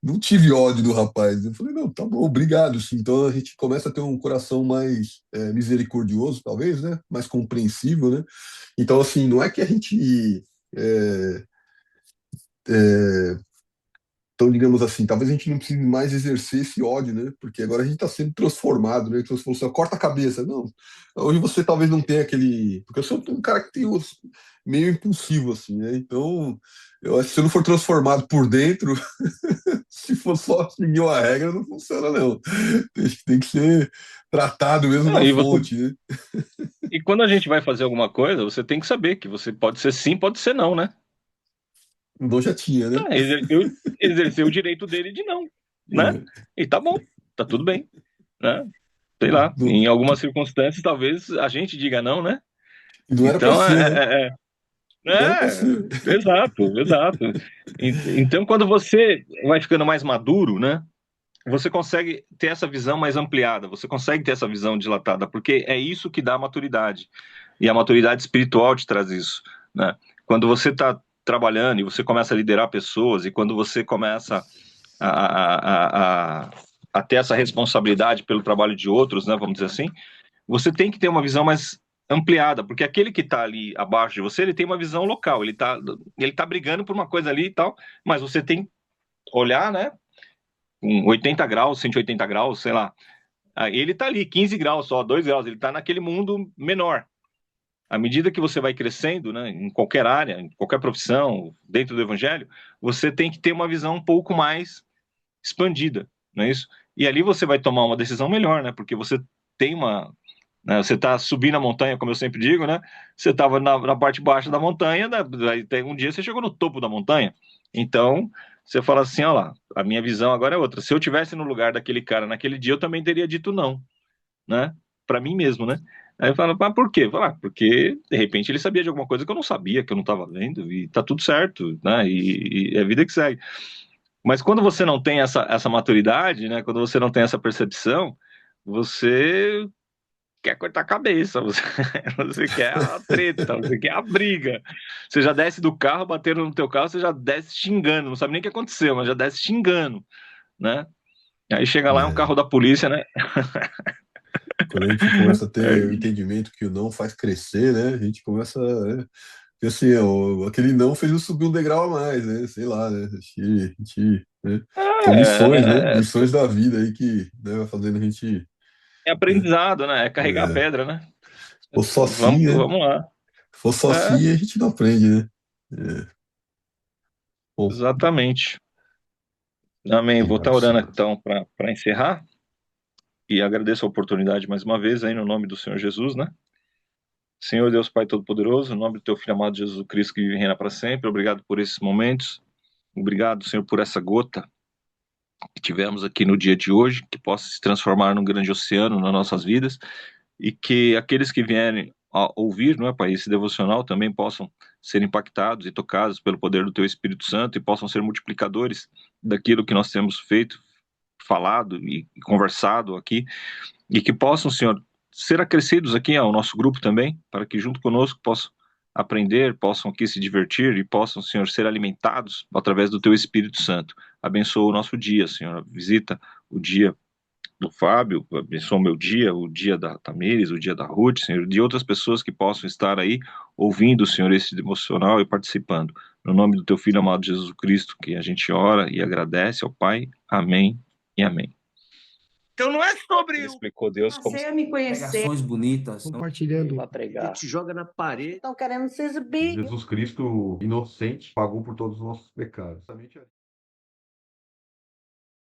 não tive ódio do rapaz. Eu falei, não, tá bom, obrigado. Sim. Então a gente começa a ter um coração mais misericordioso, talvez, né? Mais compreensível, né? Então, assim, não é que a gente. é, é, então, digamos assim, talvez a gente não precise mais exercer esse ódio, né? Porque agora a gente está sendo transformado, né? Então você falou assim, corta a cabeça. Não, hoje você talvez não tenha aquele. Porque eu sou um cara que tem meio impulsivo, assim, né? Então, eu acho que se eu não for transformado por dentro, se for só seguir uma regra, não funciona, não. Acho que tem que ser tratado mesmo Não, na e você, fonte, né? e quando a gente vai fazer alguma coisa, você tem que saber que você pode ser sim, pode ser não, né? Então já tinha, né? Exerceu o direito dele de não, né? É, E tá bom, tá tudo bem, né? Sei lá, não, em algumas circunstâncias talvez a gente diga não, né? não era para Então, ser, né? Não era para ser. exato, exato. Então, quando você vai ficando mais maduro, né? Você consegue ter essa visão mais ampliada, você consegue ter essa visão dilatada, porque é isso que dá a maturidade. E a maturidade espiritual te traz isso, né? Quando você está trabalhando e você começa a liderar pessoas, e quando você começa a, a, a, a ter essa responsabilidade pelo trabalho de outros, né, vamos dizer assim, você tem que ter uma visão mais ampliada, porque aquele que está ali abaixo de você, ele tem uma visão local, ele tá brigando por uma coisa ali e tal, mas você tem que olhar, né, com 80 graus, 180 graus, sei lá. Ele está ali, 15 graus só, 2 graus, ele está naquele mundo menor. À medida que você vai crescendo, né, em qualquer área, em qualquer profissão, dentro do evangelho, você tem que ter uma visão um pouco mais expandida, não é isso? E ali você vai tomar uma decisão melhor, né? Porque você tem uma, né, você está subindo a montanha, como eu sempre digo, né? Você estava na parte baixa da montanha, daí um dia você chegou no topo da montanha. Então, você fala assim, ó lá, a minha visão agora é outra. Se eu tivesse no lugar daquele cara naquele dia, eu também teria dito não, né? Para mim mesmo, né? Aí eu falo, ah, por quê? Fala, porque de repente ele sabia de alguma coisa que eu não sabia, que eu não estava vendo, e tá tudo certo, né? E é a vida que segue. Mas quando você não tem essa maturidade, né? Quando você não tem essa percepção, você quer cortar a cabeça, você, você quer a treta, você quer a briga. Você já desce do carro, bateram no teu carro, você já desce xingando, não sabe nem o que aconteceu, mas já desce xingando, né? Aí chega lá, é um É, carro da polícia, né? quando a gente começa a ter o É, entendimento que o não faz crescer, né? A gente começa. Porque assim, aquele não fez eu subir um degrau a mais, né? Sei lá, né? Né? São lições, né? é, Lições da vida aí que, né, vai fazendo a gente. é Né? aprendizado, né? É carregar a É, pedra, né? se for só Vamos, assim, né? vamos lá. Se for só É, assim, a gente não aprende, né? É, bom, exatamente. Amém. Vou estar obrigado, orando Senhor. então para encerrar. e agradeço a oportunidade mais uma vez aí no nome do Senhor Jesus, né? Senhor Deus Pai Todo-Poderoso, no nome do teu Filho amado Jesus Cristo que vive e reina para sempre, obrigado por esses momentos, obrigado, Senhor, por essa gota que tivemos aqui no dia de hoje, que possa se transformar num grande oceano nas nossas vidas, e que aqueles que vierem a ouvir, não é, Pai, esse devocional também possam ser impactados e tocados pelo poder do Teu Espírito Santo e possam ser multiplicadores daquilo que nós temos feito, falado e conversado aqui, e que possam, Senhor, ser acrescidos aqui ao nosso grupo também, para que junto conosco possam aprender, possam aqui se divertir e possam, Senhor, ser alimentados através do Teu Espírito Santo. Abençoa o nosso dia, Senhor, visita o dia do Fábio, abençoa o meu dia, o dia da Tamires, o dia da Ruth, Senhor, de outras pessoas que possam estar aí ouvindo, Senhor, esse devocional e participando. No nome do Teu Filho amado Jesus Cristo, que a gente ora e agradece ao Pai. Amém e amém. Então não é sobre Ele o explicou Deus como... Passei a me conhecer. Pregações bonitas. Compartilhando. que pregar. te joga na parede. Estão querendo se exibir. Jesus Cristo, inocente, pagou por todos os nossos pecados.